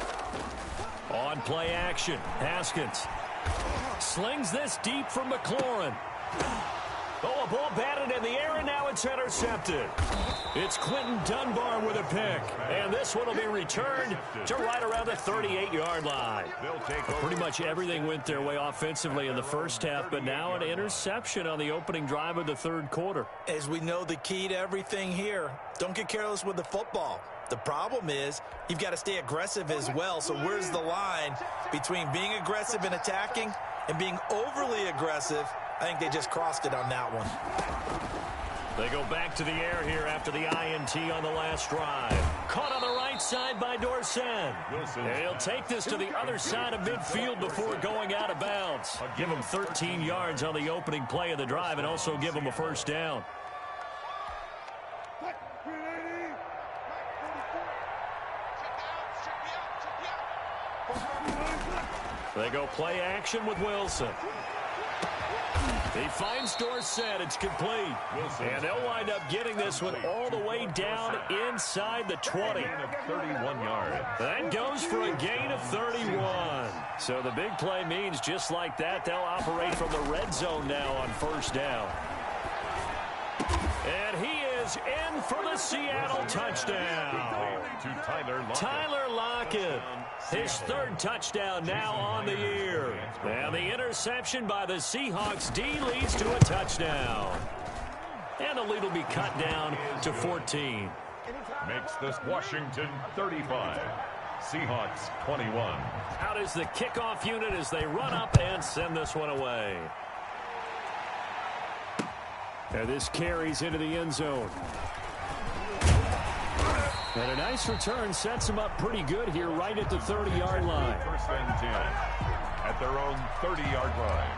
Speaker 3: On play action, Haskins slings this deep from McLaurin. Oh, a ball batted in the air, and now it's intercepted. It's Quentin Dunbar with a pick. And this one will be returned to right around the 38-yard line. Pretty much everything went their way offensively in the first half, but now an interception on the opening drive of the third quarter.
Speaker 5: As we know, the key to everything here, don't get careless with the football. The problem is you've got to stay aggressive as well. So where's the line between being aggressive and attacking and being overly aggressive? I think they just crossed it on that one.
Speaker 3: They go back to the air here after the INT on the last drive. Caught on the right side by Dorsett. And he'll take this to the other side of midfield before going out of bounds. Give him 13 yards on the opening play of the drive and also give him a 1st down. They go play action with Wilson. He finds Dorsett. It's complete. And they'll wind up getting this one all the way down inside the 20.
Speaker 4: 31 yards.
Speaker 3: That goes for a gain of 31. So the big play means just like that, they'll operate from the red zone now on 1st down. And he is in for the Seattle touchdown. Tyler Lockett. His 3rd touchdown now on the year. And the interception by the Seahawks D leads to a touchdown. And the lead will be cut down to 14.
Speaker 4: Makes this Washington 35. Seahawks 21.
Speaker 3: Out is the kickoff unit as they run up and send this one away. And this carries into the end zone. And a nice return sets him up pretty good here right at the 30-yard line.
Speaker 4: 1st and 10 at their own 30-yard line.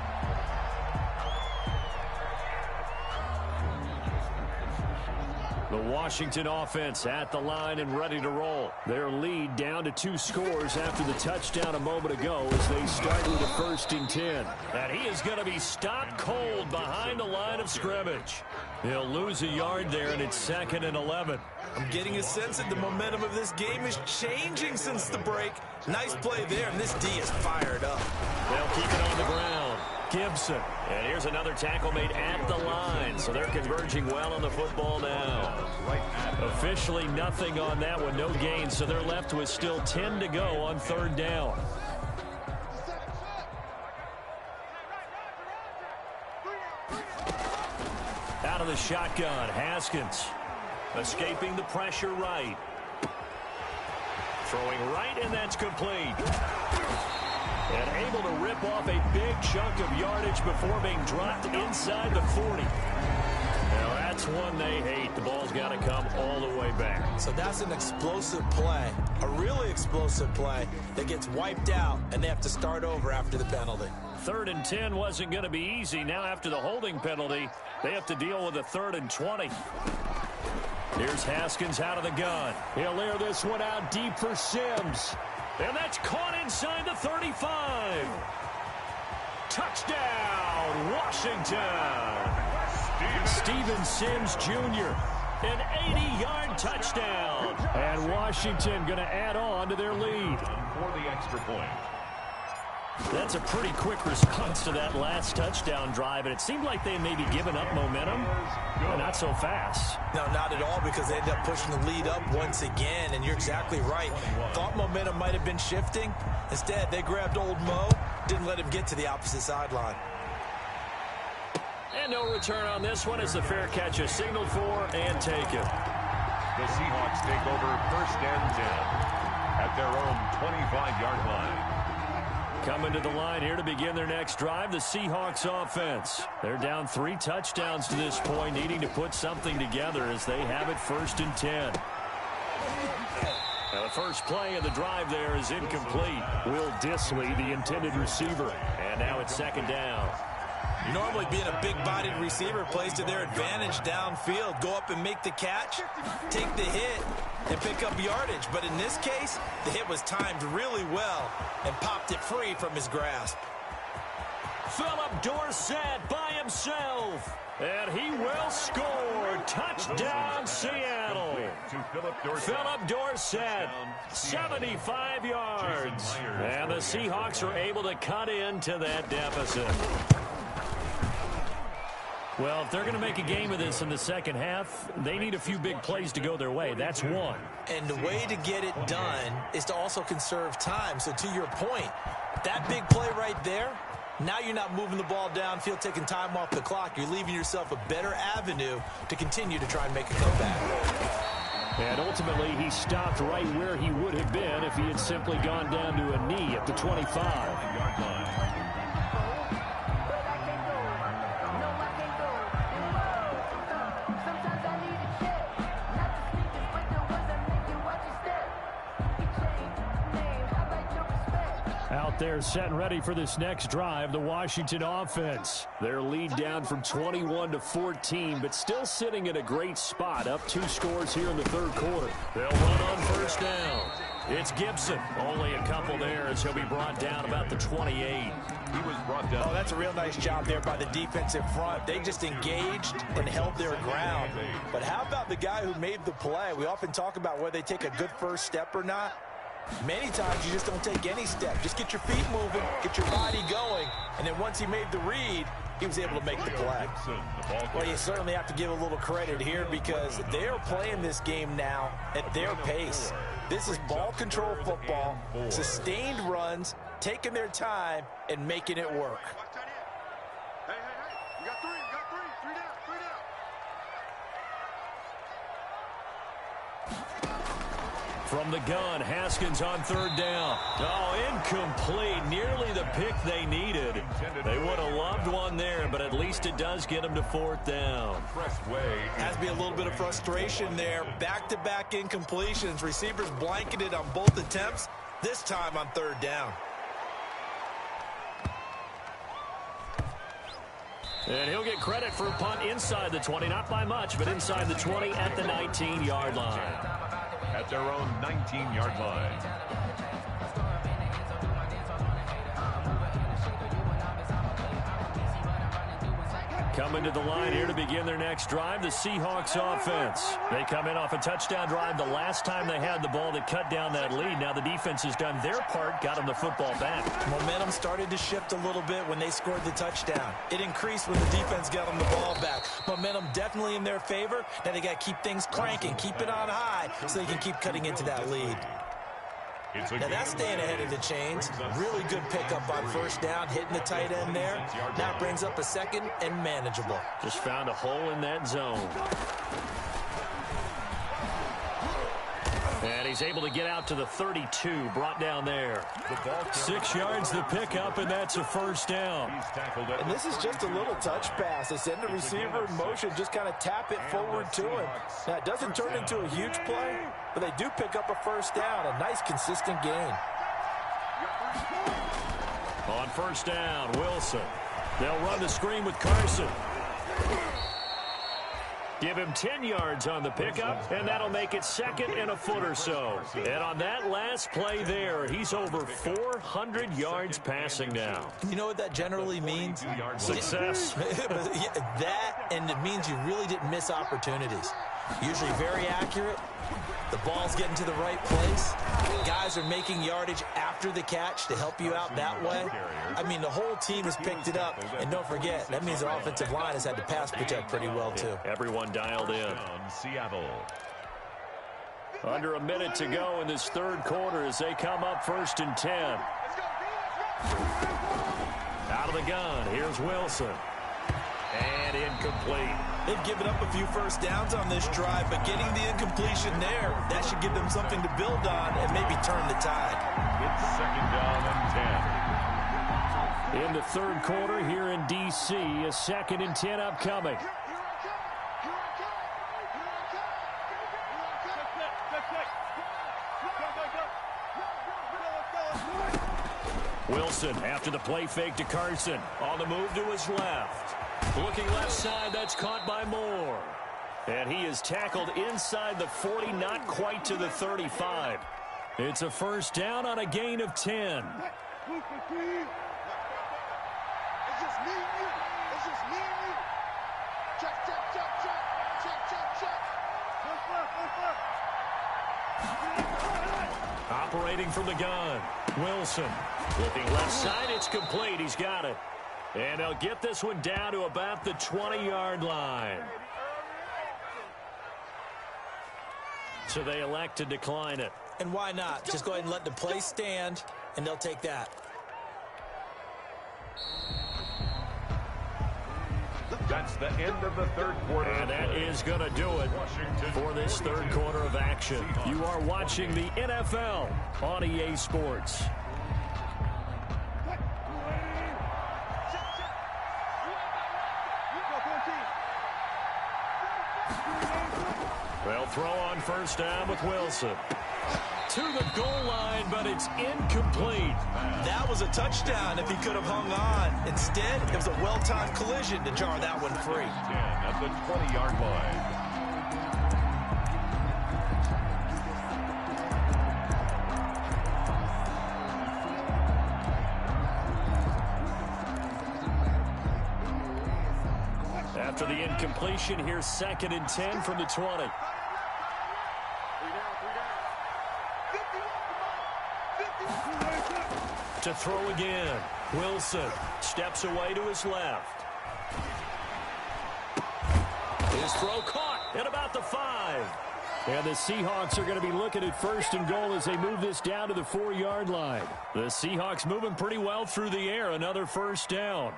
Speaker 3: The Washington offense at the line and ready to roll. Their lead down to 2 scores after the touchdown a moment ago as they start with a 1st and 10. And he is going to be stopped cold behind the line of scrimmage. He'll lose a yard there, and it's 2nd and 11.
Speaker 5: I'm getting a sense that the momentum of this game is changing since the break. Nice play there, and this D is fired up.
Speaker 3: They'll keep it on the ground. Gibson. And here's another tackle made at the line. So they're converging well on the football now. Officially nothing on that one. No gain. So they're left with still 10 to go on 3rd down. Out out of the shotgun. Haskins escaping the pressure right. Throwing right, and that's complete. And able to rip off a big chunk of yardage before being dropped inside the 40. Now that's one they hate. The ball's got to come all the way back.
Speaker 5: So that's an explosive play, a really explosive play that gets wiped out, and they have to start over after the penalty.
Speaker 3: 3rd and 10 wasn't going to be easy. Now after the holding penalty, they have to deal with a 3rd and 20. Here's Haskins out of the gun. He'll air this one out deep for Sims. And that's caught inside the 35. Touchdown, Washington. Steven Sims Jr., an 80-yard touchdown. And Washington going to add on to their lead.
Speaker 4: For the extra point.
Speaker 3: That's a pretty quick response to that last touchdown drive, and it seemed like they may be giving up momentum, but not so fast.
Speaker 5: No, not at all, because they ended up pushing the lead up once again, and you're exactly right. Thought momentum might have been shifting. Instead, they grabbed old Mo, didn't let him get to the opposite sideline.
Speaker 3: And no return on this one as the fair catch is signaled for and taken.
Speaker 4: The Seahawks take over 1st and 10 at their own 25-yard line.
Speaker 3: Coming to the line here to begin their next drive, the Seahawks offense. They're down 3 touchdowns to this point, needing to put something together as they have it 1st and 10. Now the first play of the drive there is incomplete. Will Disley, the intended receiver. And now it's 2nd down.
Speaker 5: Normally being a big-bodied receiver plays to their advantage downfield. Go up and make the catch, take the hit, and pick up yardage. But in this case, the hit was timed really well and popped it free from his grasp.
Speaker 3: Philip Dorsett by himself. And he will score. Touchdown, Seattle. Philip Dorsett, 75 yards. And the Seahawks are able to cut into that deficit. Well, if they're going to make a game of this in the second half, they need a few big plays to go their way. That's one.
Speaker 5: And the way to get it done is to also conserve time. So to your point, that big play right there, now you're not moving the ball downfield, taking time off the clock. You're leaving yourself a better avenue to continue to try and make a comeback.
Speaker 3: And ultimately, he stopped right where he would have been if he had simply gone down to a knee at the 25-yard line. Out there set and ready for this next drive, the Washington offense. Their lead down from 21 to 14, but still sitting in a great spot, up 2 scores here in the 3rd quarter. They'll run on 1st down. It's Gibson. Only a couple there as he'll be brought down about the 28.
Speaker 4: He was brought down.
Speaker 5: Oh, that's a real nice job there by the defensive front. They just engaged and held their ground. But how about the guy who made the play? We often talk about whether they take a good first step or not. Many times you just don't take any step. Just get your feet moving, get your body going, and then once he made the read, he was able to make the play. Well, you certainly have to give a little credit here because they are playing this game now at their pace. This is ball control football, sustained runs, taking their time, and making it work.
Speaker 6: Hey, you got 3, three down.
Speaker 3: From the gun, Haskins on 3rd down. Oh, incomplete. Nearly the pick they needed. They would have loved one there, but at least it does get them to 4th down.
Speaker 5: Has to be a little bit of frustration there. Back-to-back incompletions. Receivers blanketed on both attempts, this time on 3rd down.
Speaker 3: And he'll get credit for a punt inside the 20. Not by much, but inside the 20 at the 19-yard line.
Speaker 4: At their own 19-yard line.
Speaker 3: Coming to the line here to begin their next drive, the Seahawks offense. They come in off a touchdown drive the last time they had the ball that cut down that lead. Now the defense has done their part, got them the football back.
Speaker 5: Momentum started to shift a little bit when they scored the touchdown. It increased when the defense got them the ball back. Momentum definitely in their favor. Now they got to keep things cranking, keep it on high so they can keep cutting into that lead. Now that's staying ahead of the chains. Really good pickup on first down, hitting the tight end there. Now brings up a second and manageable.
Speaker 3: Just found a hole in that zone. And he's able to get out to the 32, brought down there. 6 yards the pickup, and that's a first down.
Speaker 5: And this is just a little touch pass. They send the receiver in motion, just kind of tap it forward to him. Now, it doesn't turn into a huge play, but they do pick up a first down, a nice, consistent gain.
Speaker 3: On first down, Wilson. They'll run the screen with Carson. Give him 10 yards on the pickup, and that'll make it second and a foot or so. And on that last play there, he's over 400 yards passing now.
Speaker 5: You know what that generally means?
Speaker 3: Success.
Speaker 5: That, and it means you really didn't miss opportunities. Usually very accurate. The ball's getting to the right place. Guys are making yardage after the catch to help you out that way. I mean, the whole team has picked it up. And don't forget, that means the offensive line has had to pass protect pretty well, too.
Speaker 3: Everyone dialed in.
Speaker 4: Seattle.
Speaker 3: Under a minute to go in this third quarter as they come up 1st and 10. Out of the gun, here's Wilson. And incomplete.
Speaker 5: They've given up a few first downs on this drive, but getting the incompletion there, that should give them something to build on and maybe turn the tide.
Speaker 4: It's 2nd down and 10.
Speaker 3: In the third quarter here in D.C., a 2nd and 10 upcoming. Wilson after the play fake to Carson. On the move to his left. Looking left side, that's caught by Moore. And he is tackled inside the 40, not quite to the 35. It's a first down on a gain of 10.
Speaker 6: It's just me and you. It's just me and you. Check, check, check, check. Check, check, check.
Speaker 3: Operating from the gun. Wilson. Looking left side, it's complete. He's got it. And they'll get this one down to about the 20-yard line. So they elect to decline it.
Speaker 5: And why not? Just go ahead and let the play stand, and they'll take that.
Speaker 4: That's the end of the third quarter.
Speaker 3: And that is going to do it for this third quarter of action. You are watching the NFL on EA Sports. They'll throw on first down with Wilson. To the goal line, but it's incomplete.
Speaker 5: That was a touchdown if he could have hung on. Instead, it was a well-timed collision to jar that one free.
Speaker 4: 10 at the 20-yard line.
Speaker 3: After the incompletion, here's 2nd and 10 from the 20. To throw again. Wilson steps away to his left. His throw caught at about the 5. And the Seahawks are going to be looking at 1st and goal as they move this down to the 4-yard line. The Seahawks moving pretty well through the air. Another first down.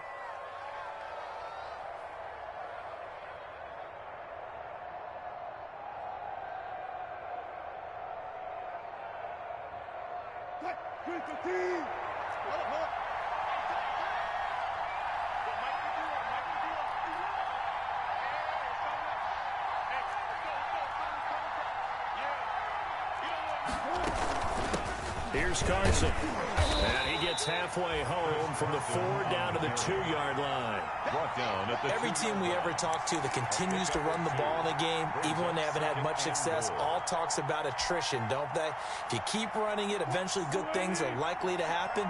Speaker 3: Here's Carson. And he gets halfway home from the 4 down to the 2-yard line.
Speaker 4: Brought down at the
Speaker 5: Every team we ever talk to that continues to run the ball in a game, even when they haven't had much success, all talks about attrition, don't they? If you keep running it, eventually good things are likely to happen.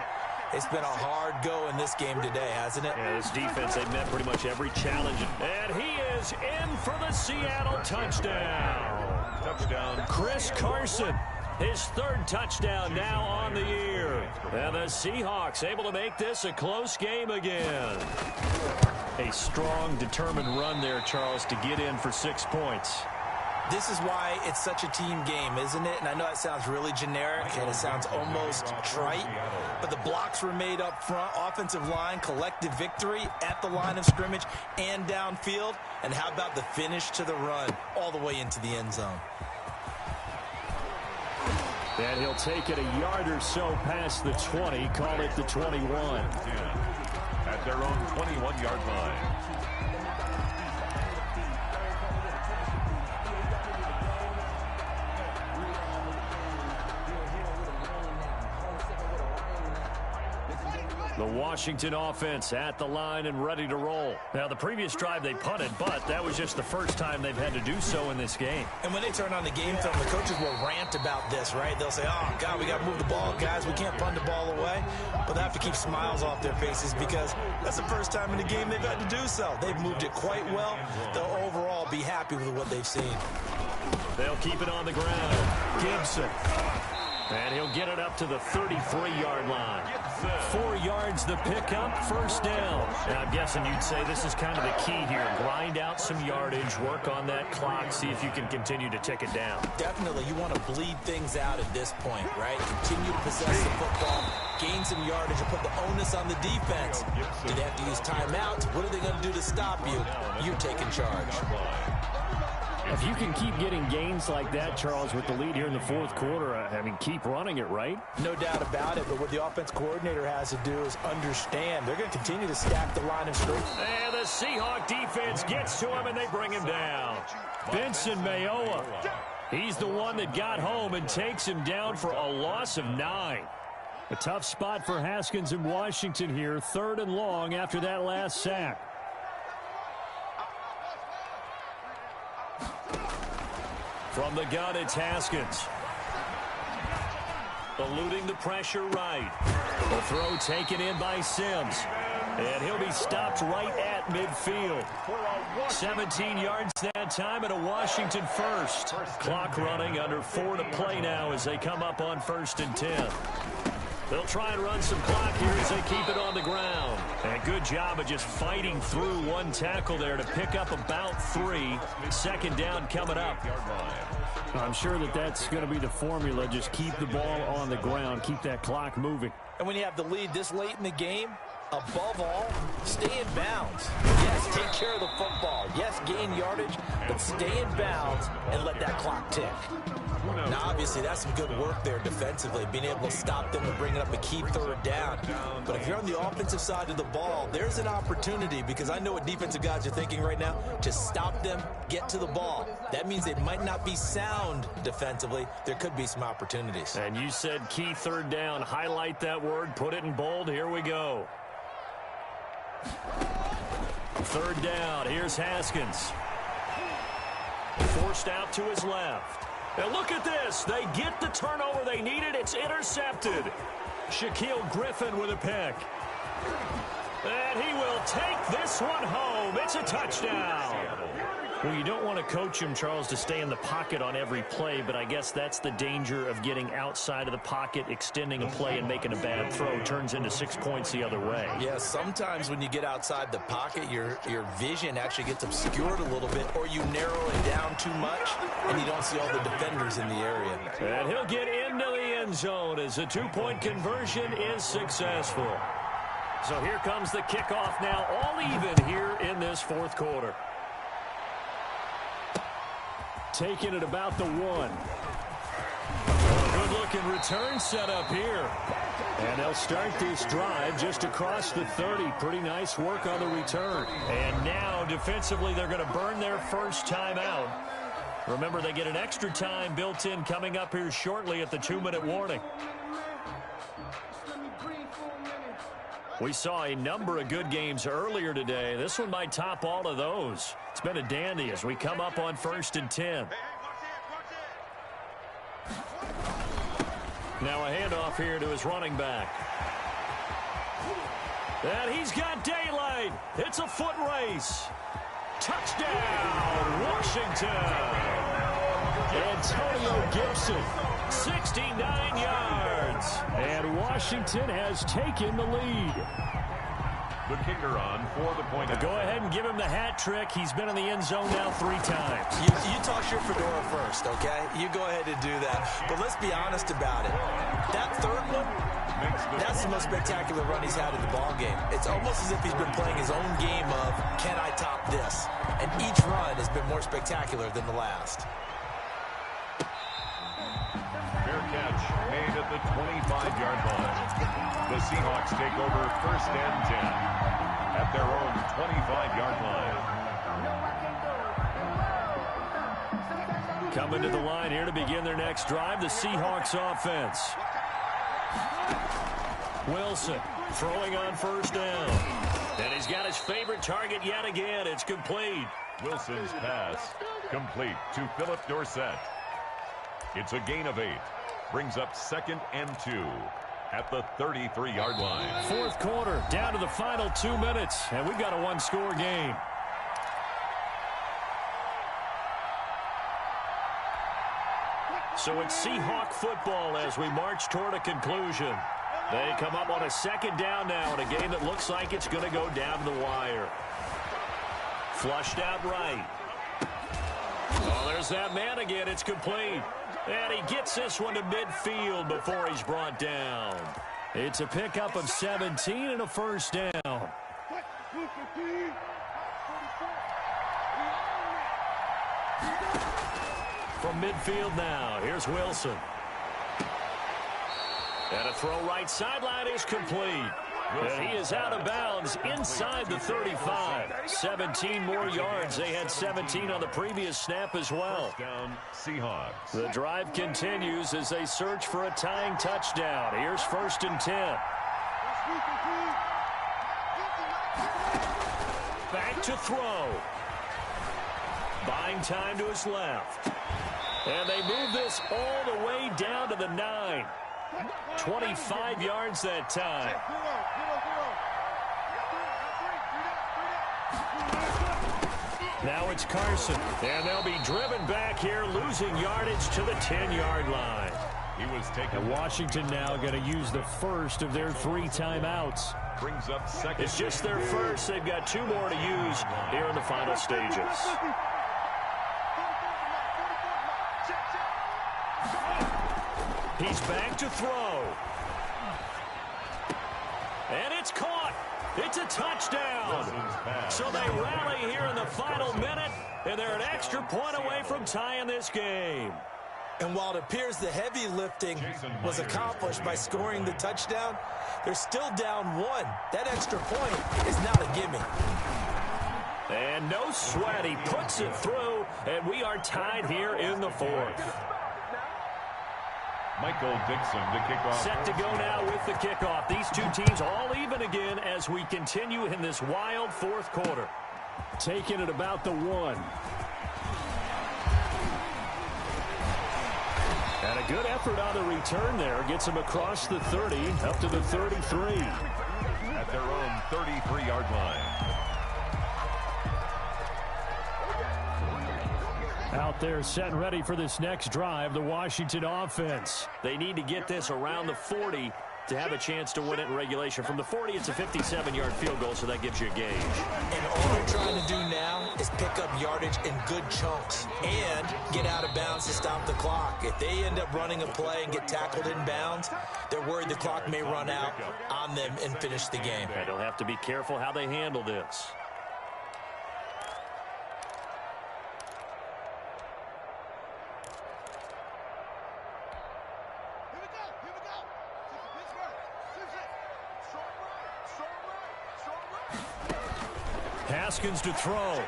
Speaker 5: It's been a hard go in this game today, hasn't it?
Speaker 3: Yeah, this defense, they've met pretty much every challenge. And he is in for the Seattle touchdown.
Speaker 4: touchdown.
Speaker 3: Chris Carson, his 3rd touchdown now on the year. And the Seahawks able to make this a close game again. A strong, determined run there, Charles, to get in for 6 points.
Speaker 5: This is why it's such a team game, isn't it? And I know it sounds really generic and it sounds almost trite, but the blocks were made up front, offensive line, collective victory at the line of scrimmage and downfield. And how about the finish to the run all the way into the end zone?
Speaker 3: And he'll take it a yard or so past the 20, call it the 21.
Speaker 4: At their own 21-yard line.
Speaker 3: The Washington offense at the line and ready to roll. Now, the previous drive they punted, but that was just the first time they've had to do so in this game.
Speaker 5: And when they turn on the game film, the coaches will rant about this, right? They'll say, oh, God, we got to move the ball, guys. We can't punt the ball away. But they have to keep smiles off their faces because that's the first time in the game they've had to do so. They've moved it quite well. They'll overall be happy with what they've seen.
Speaker 3: They'll keep it on the ground. Gibson. And he'll get it up to the 33-yard line. 4 yards the pickup, first down. And I'm guessing you'd say this is kind of the key here. Grind out some yardage, work on that clock, see if you can continue to tick it down.
Speaker 5: Definitely, you want to bleed things out at this point, right? Continue to possess the football, gain some yardage, and put the onus on the defense. Do they have to use timeouts? What are they going to do to stop you? You're taking charge.
Speaker 3: If you can keep getting gains like that, Charles, with the lead here in the fourth quarter, I mean, keep running it, right?
Speaker 5: No doubt about it, but what the offense coordinator has to do is understand. They're going to continue to stack the line of scrimmage.
Speaker 3: And the Seahawk defense gets to him, and they bring him down. Benson Mayowa, he's the one that got home and takes him down for a loss of 9. A tough spot for Haskins in Washington here, 3rd and long after that last sack. From the gun, it's Haskins. Eluding the pressure right. The throw taken in by Sims. And he'll be stopped right at midfield. 17 yards that time and a Washington first. Clock running, under 4 to play now as they come up on 1st and 10. They'll try and run some clock here as they keep it on the ground. And good job of just fighting through one tackle there to pick up about 3. 2nd down coming up. I'm sure that that's going to be the formula. Just keep the ball on the ground. Keep that clock moving.
Speaker 5: And when you have the lead this late in the game, above all, stay in bounds. Yes, take care of the football. Yes, gain yardage, but stay in bounds and let that clock tick. Now, obviously, that's some good work there defensively, being able to stop them and bring it up a key 3rd down. But if you're on the offensive side of the ball, there's an opportunity, because I know what defensive guys are thinking right now, to stop them, get to the ball. That means they might not be sound defensively. There could be some opportunities.
Speaker 3: And you said key 3rd down. Highlight that word, put it in bold. Here we go. 3rd down. Here's Haskins. Forced out to his left. Now look at this. They get the turnover they needed. It's intercepted. Shaquille Griffin with a pick. And he will take this one home. It's a touchdown. Well, you don't want to coach him, Charles, to stay in the pocket on every play, but I guess that's the danger of getting outside of the pocket, extending a play, and making a bad throw. Turns into 6 points the other way.
Speaker 5: Yeah, sometimes when you get outside the pocket, your vision actually gets obscured a little bit, or you narrow it down too much, and you don't see all the defenders in the area.
Speaker 3: And he'll get into the end zone as the 2-point conversion is successful. So here comes the kickoff now, all even here in this fourth quarter. Taking it about the 1. Good-looking return set up here. And they'll start this drive just across the 30. Pretty nice work on the return. And now, defensively, they're going to burn their first time out. Remember, they get an extra time built in coming up here shortly at the 2-minute warning. We saw a number of good games earlier today. This one might top all of those. It's been a dandy as we come up on 1st and 10. Now a handoff here to his running back. And he's got daylight. It's a foot race. Touchdown, Washington. Antonio Gibson, 69 yards. And Washington has taken the lead.
Speaker 4: The kicker on for the point.
Speaker 3: Go ahead and give him the hat trick. He's been in the end zone now 3 times.
Speaker 5: You toss your fedora first, okay? You go ahead and do that. But let's be honest about it. That third one, that's the most spectacular run he's had in the ballgame. It's almost as if he's been playing his own game of, can I top this? And each run has been more spectacular than the last.
Speaker 4: Fair catch made at the 25-yard line. The Seahawks take over 1st and 10 at their own 25-yard line.
Speaker 3: Coming to the line here to begin their next drive, the Seahawks offense. Wilson throwing on 1st down. And he's got his favorite target yet again. It's complete.
Speaker 4: Wilson's pass complete to Philip Dorsett. It's a gain of 8. Brings up 2nd and 2 at the 33-yard line.
Speaker 3: 4th quarter, down to the final 2 minutes, and we've got a 1-score game. So it's Seahawk football as we march toward a conclusion. They come up on a 2nd down now in a game that looks like it's going to go down to the wire. Flushed out right. Oh, there's that man again. It's complete. And he gets this one to midfield before he's brought down. It's a pickup of 17 and a 1st down. From midfield now, here's Wilson. And a throw right sideline is complete. And he is out of bounds inside the 35. 17 more yards. They had 17 on the previous snap as well.
Speaker 4: Down, Seahawks.
Speaker 3: The drive continues as they search for a tying touchdown. Here's 1st and 10. Back to throw. Buying time to his left. And they move this all the way down to the 9. 25 yards that time. Now it's Carson, and they'll be driven back here, losing yardage to the 10-yard line.
Speaker 4: He was taken.
Speaker 3: And Washington now going to use the first of their 3 timeouts.
Speaker 4: Brings up 2nd.
Speaker 3: It's just their first. They've got 2 more to use here in the final stages. He's back to throw. And it's caught. It's a touchdown. So they rally here in the final minute, and they're an extra point away from tying this game.
Speaker 5: And while it appears the heavy lifting was accomplished by scoring the touchdown, they're still down 1. That extra point is not a gimme.
Speaker 3: And no sweat. He puts it through, and we are tied here in the 4th.
Speaker 4: Michael Dixon to kick off.
Speaker 3: Set to go now with the kickoff. These 2 teams all even again as we continue in this wild 4th quarter. Taking it about the 1. And a good effort on the return there. Gets him across the 30, up to the 33.
Speaker 4: At their own 33-yard line.
Speaker 3: Out there set and ready for this next drive, the Washington offense. They need to get this around the 40 to have a chance to win it in regulation. From the 40, it's a 57-yard field goal, so that gives you a gauge.
Speaker 5: And all they're trying to do now is pick up yardage in good chunks and get out of bounds to stop the clock. If they end up running a play and get tackled in bounds, they're worried the clock may run out on them and finish the game.
Speaker 3: And they'll have to be careful how they handle this. Haskins to throw.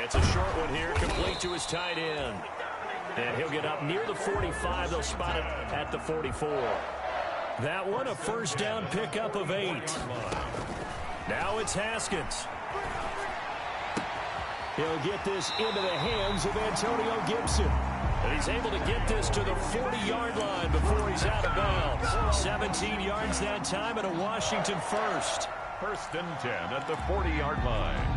Speaker 3: It's a short one here, complete to his tight end. And he'll get up near the 45. They'll spot it at the 44. That one, a 1st down pickup of 8. Now it's Haskins. He'll get this into the hands of Antonio Gibson. And he's able to get this to the 40-yard line before he's out of bounds. 17 yards that time and a Washington first.
Speaker 4: 1st and 10 at the 40-yard line.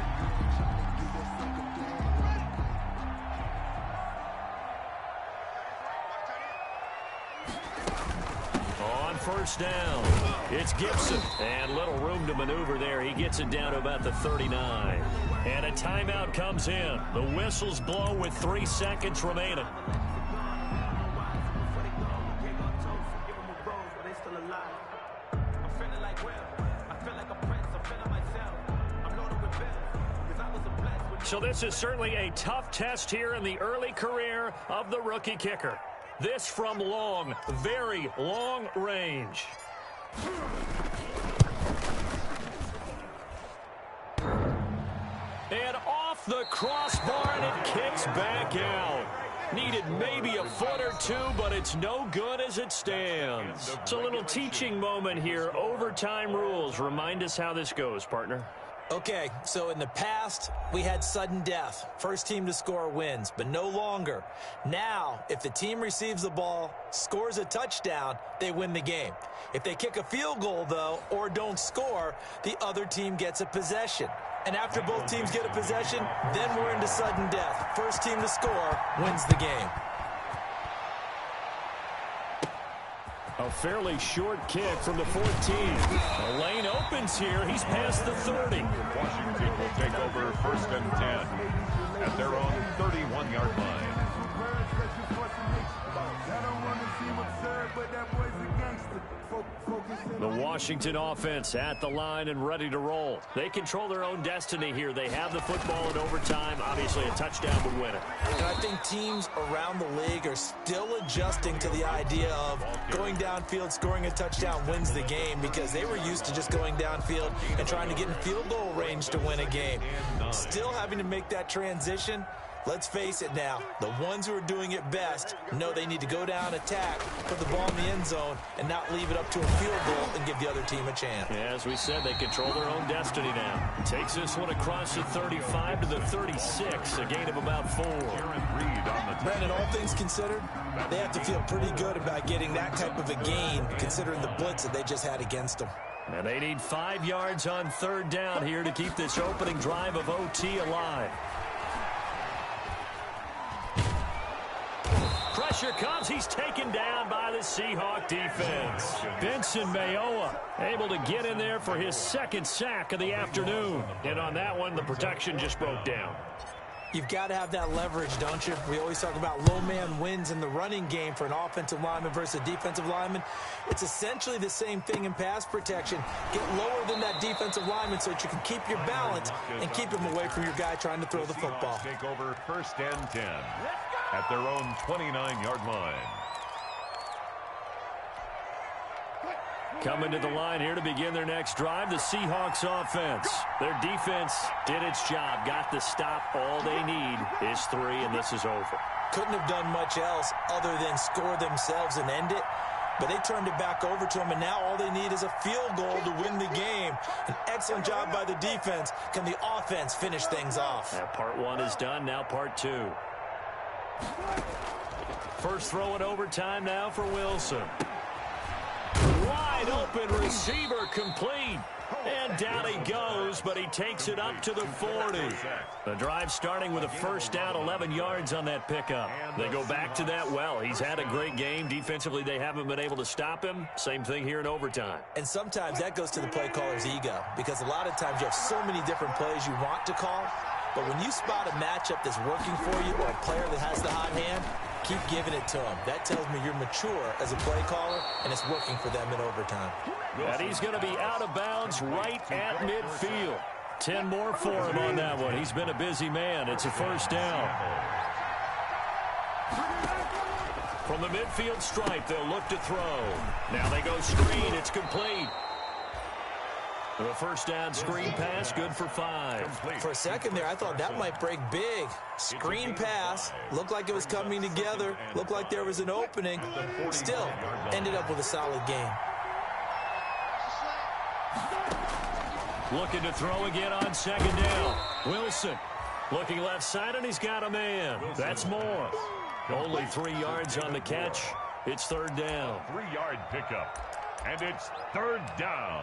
Speaker 3: On first down. It's Gibson, and little room to maneuver there. He gets it down to about the 39. And a timeout comes in. The whistles blow with 3 seconds remaining. So this is certainly a tough test here in the early career of the rookie kicker. This from long, very long range. And off the crossbar, and it kicks back out. Needed maybe a foot or two, but it's no good as it stands. It's a little teaching moment here. Overtime rules. Remind us how this goes, partner.
Speaker 5: Okay, so in the past, we had sudden death. First team to score wins, but no longer. Now, if the team receives the ball, scores a touchdown, they win the game. If they kick a field goal, though, or don't score, the other team gets a possession. And after both teams get a possession, then we're into sudden death. First team to score wins the game.
Speaker 3: A fairly short kick from the 14. The lane opens here. He's past the 30.
Speaker 4: Washington will take over 1st and 10 at their own 31-yard line.
Speaker 3: The Washington offense at the line and ready to roll. They control their own destiny here. They have the football in overtime. Obviously, a touchdown would win it.
Speaker 5: And I think teams around the league are still adjusting to the idea of going downfield, scoring a touchdown wins the game, because they were used to just going downfield and trying to get in field goal range to win a game. Still having to make that transition. Let's face it now, the ones who are doing it best know they need to go down, attack, put the ball in the end zone, and not leave it up to a field goal and give the other team a chance.
Speaker 3: Yeah, as we said, they control their own destiny now. Takes this one across the 35 to the 36, a gain of about 4.
Speaker 5: Brandon, all things considered, they have to feel pretty good about getting that type of a gain, considering the blitz that they just had against them.
Speaker 3: And they need 5 yards on 3rd down here to keep this opening drive of OT alive. Pressure comes. He's taken down by the Seahawk defense. Benson Mayowa able to get in there for his 2nd sack of the afternoon. And on that one, the protection just broke down.
Speaker 5: You've got to have that leverage, don't you? We always talk about low man wins in the running game for an offensive lineman versus a defensive lineman. It's essentially the same thing in pass protection. Get lower than that defensive lineman so that you can keep your balance and keep him away from your guy trying to throw the football.
Speaker 4: Take over 1st and 10 at their own 29-yard line.
Speaker 3: Coming to the line here to begin their next drive, the Seahawks offense. Their defense did its job, got the stop. All they need is 3, and this is over.
Speaker 5: Couldn't have done much else other than score themselves and end it, but they turned it back over to them, and now all they need is a field goal to win the game. An excellent job by the defense. Can the offense finish things off?
Speaker 3: That part 1 is done, now part 2. First throw in overtime now for Wilson. Wide open receiver complete. And down he goes, but he takes it up to the 40. The drive starting with a first down, 11 yards on that pickup. They go back to that well. He's had a great game. Defensively, they haven't been able to stop him. Same thing here in overtime.
Speaker 5: And sometimes that goes to the play caller's ego, because a lot of times you have so many different plays you want to call. But when you spot a matchup that's working for you or a player that has the hot hand, keep giving it to him. That tells me you're mature as a play caller, and it's working for them in overtime.
Speaker 3: And he's going to be out of bounds right at midfield. 10 more for him on that one. He's been a busy man. It's a first down. From the midfield stripe, they'll look to throw. Now they go screen. It's complete. The first down screen pass, good for 5.
Speaker 5: For a second there, I thought that might break big. Screen pass, looked like it was coming together, looked like there was an opening. Still, ended up with a solid game.
Speaker 3: Looking to throw again on 2nd down. Wilson looking left side, and he's got a man. That's more. Only 3 yards on the catch. It's 3rd down.
Speaker 4: 3-yard pickup, and it's 3rd down.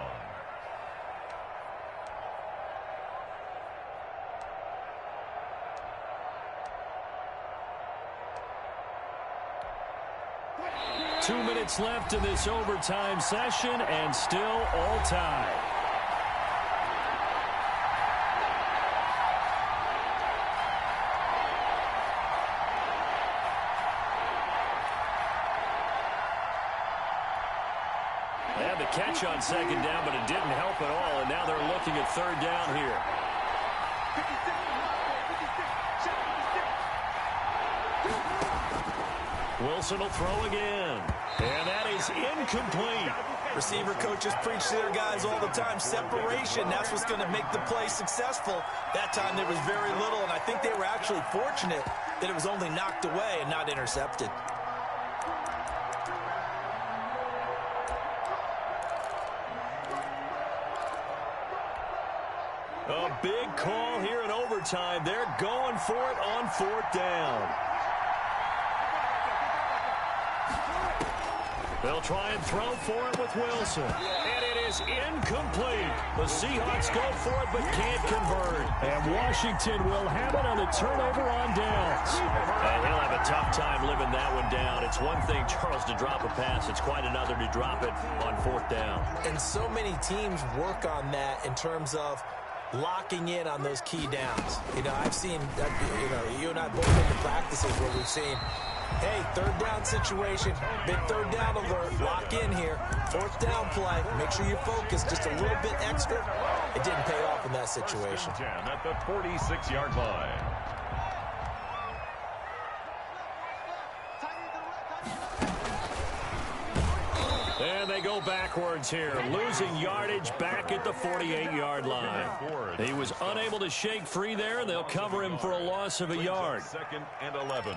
Speaker 3: 2 minutes left in this overtime session, and still all tied. They had the catch on second down, but it didn't help at all, and now they're looking at third down here. Wilson will throw again, and that is incomplete.
Speaker 5: Receiver coaches preach to their guys all the time. Separation, that's what's going to make the play successful. That time there was very little, and I think they were actually fortunate that it was only knocked away and not intercepted.
Speaker 3: A big call here in overtime. They're going for it on fourth down. They'll try and throw for it with Wilson. And it is incomplete. The Seahawks go for it but can't convert. And Washington will have it on the turnover on downs. And he'll have a tough time living that one down. It's one thing, Charles, to drop a pass. It's quite another to drop it on fourth down.
Speaker 5: And so many teams work on that in terms of locking in on those key downs. You know, I've seen, you and I both been to practices where we've seen, hey, third down situation, big third down alert, lock in here, fourth down play, make sure you focus just a little bit extra. It didn't pay off in that situation.
Speaker 4: 10 at the 46-yard line.
Speaker 3: And they go backwards here, losing yardage back at the 48-yard line. He was unable to shake free there, and they'll cover him for a loss of a yard.
Speaker 4: 2nd and 11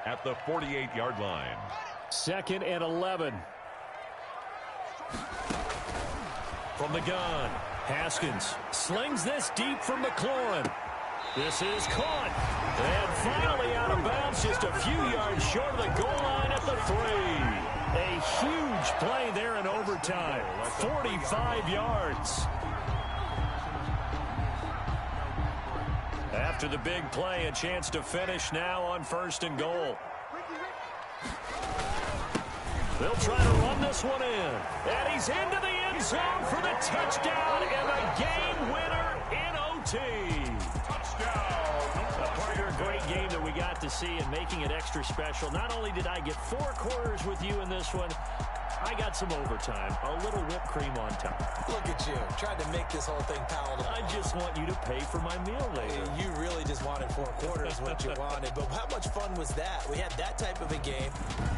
Speaker 4: at the 48-yard line.
Speaker 3: 2nd and 11. From the gun, Haskins slings this deep from McLaurin. This is caught. And finally out of bounds, just a few yards short of the goal line at the 3. A huge play there in overtime. 45 yards. After the big play, a chance to finish now on 1st and goal. They'll try to run this one in. And he's into the end zone for the touchdown and the game winner in OT. Touchdown. A great game that we got to see and making it extra special. Not only did I get 4 quarters with you in this one, I got some overtime, a little whipped cream on top.
Speaker 5: Look at you, trying to make this whole thing palatable.
Speaker 3: I just want you to pay for my meal later.
Speaker 5: You really just wanted 4 quarters, what you wanted. But how much fun was that? We had that type of a game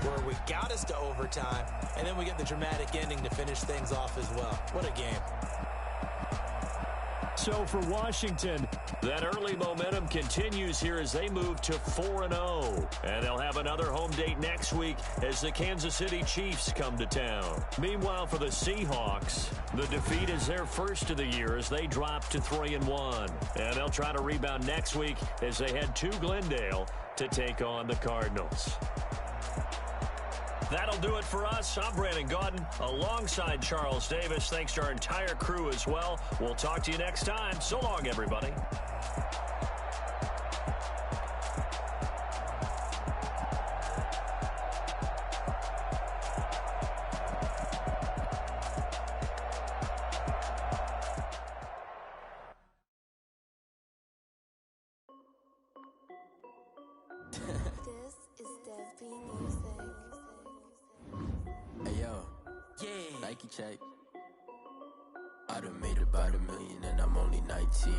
Speaker 5: where we got us to overtime, and then we get the dramatic ending to finish things off as well. What a game.
Speaker 3: So for Washington, that early momentum continues here as they move to 4-0. And they'll have another home date next week as the Kansas City Chiefs come to town. Meanwhile, for the Seahawks, the defeat is their first of the year as they drop to 3-1. And they'll try to rebound next week as they head to Glendale to take on the Cardinals. That'll do it for us. I'm Brandon Gaudin alongside Charles Davis. Thanks to our entire crew as well. We'll talk to you next time. So long, everybody.
Speaker 7: Check. I done made about $1 million and I'm only 19.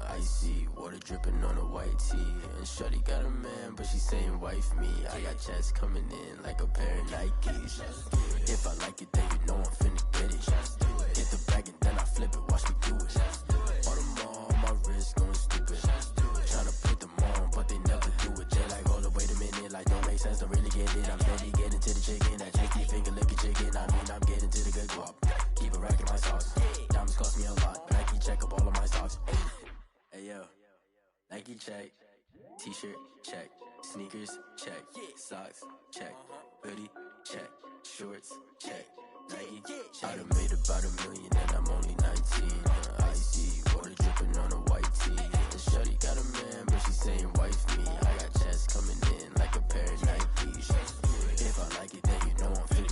Speaker 7: Icy water dripping on a white tee. And shorty got a man, but she saying wife me. I got checks coming in like a pair of Nikes. If I like it, then you know I'm finna get it. Get the bag and then I flip it. Watch me do it. All on my wrist going stupid. Tryna put them on, but they never do it. They like, hold up, wait a minute. Like, don't make sense, don't really get it. I'm steady getting to the chicken. That tricky finger licking chicken. I mean, I'm getting to the good guap. Keep a rack in my sauce. Diamonds cost me a lot. Nike check up all of my socks. Hey, yo. Nike check. T-shirt check. Sneakers check. Socks check. Hoodie check. Shorts check. Nike check. I done made about $1 million and I'm only 19. Icy water dripping on a white tee. And shorty got a man, but she saying wife me. I got checks coming in like a pair of Nikes. If I like it, then you know I'm fit.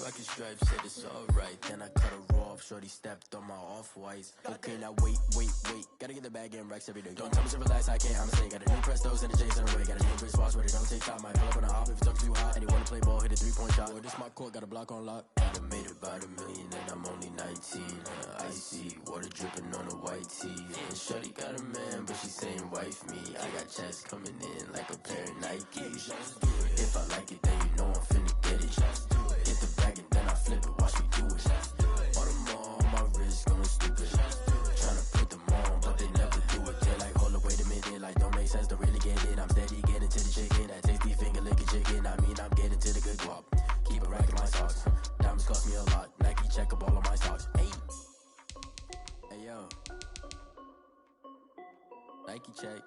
Speaker 7: Rocket stripes said it's alright. Then I cut her off. Shorty stepped on my off-whites. Okay, now wait. Gotta get the bag and racks every day. Don't tell me to relax, I can't, I'ma say. Got a new Prestos and the J's in the way. Got a new Chris Foss, but it don't take time. Might pull up on the hop if it's up too hot. And you wanna play ball, hit a 3-point shot. Or this my court, got a block on lock. I done made about $1 million and I'm only 19. Icy, water dripping on a white tee. And shorty got a man, but she saying wife me. I got checks coming in like a pair of Nikes. If I like it, then you know I'm finna get it. Hit the bag and then I flip it, watch me do it. All them on my wrist going stupid. Tryna put them on, but they never do it. They're like, hold up, wait a minute, like don't make sense, don't really get it. I'm steady getting to the chicken, that tasty finger licking chicken. I mean, I'm getting to the good guap. Keep a rack in my socks. Diamonds cost me a lot. Nike check up all of my stocks. Hey yo, Nike check.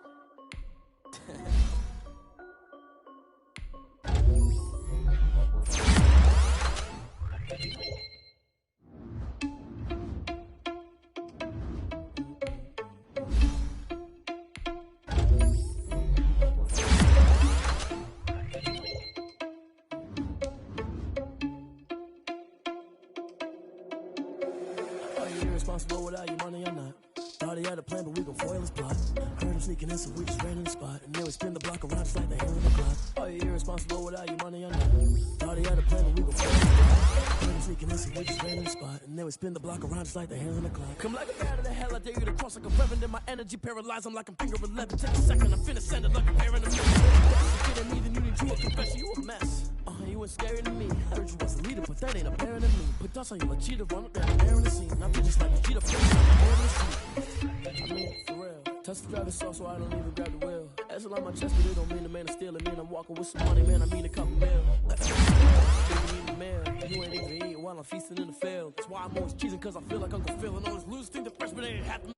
Speaker 8: Are you irresponsible without your money or not? Thought he had a plan, but we gon' foil his plot. Heard him sneaking in, so we just ran in the spot. And then we spin the block around just like the hand on the clock. Are you irresponsible without your money or not? Thought he had a plan, but we gon' foil his plot. Heard him sneaking in, so we just ran in the spot. And then we spin the block around just like the hands on the clock. Come like a bat of the hell, I dare you to cross like a reverend. And my energy paralyzed, I'm like I'm finger 11. Take a second, I'm finna send it like a pair in the middle. If you me, then you need to a confession, you a mess. You was scary to me. I heard you was a leader, but that ain't apparent to me. Put dust on you, a cheater, run up there, air in the scene. I feel just like a cheetah, face on the air in the scene. I mean, for real. Touch the driver's sauce, so I don't even grab the wheel. As on my chest, but it don't mean the man is stealing. Man, I'm walking with some money, man. I mean a couple mil. You need the mail. You ain't even eating while I'm feasting in the field. That's why I'm always cheesing, cause I feel like Uncle Phil. And all this losers think the freshman ain't half the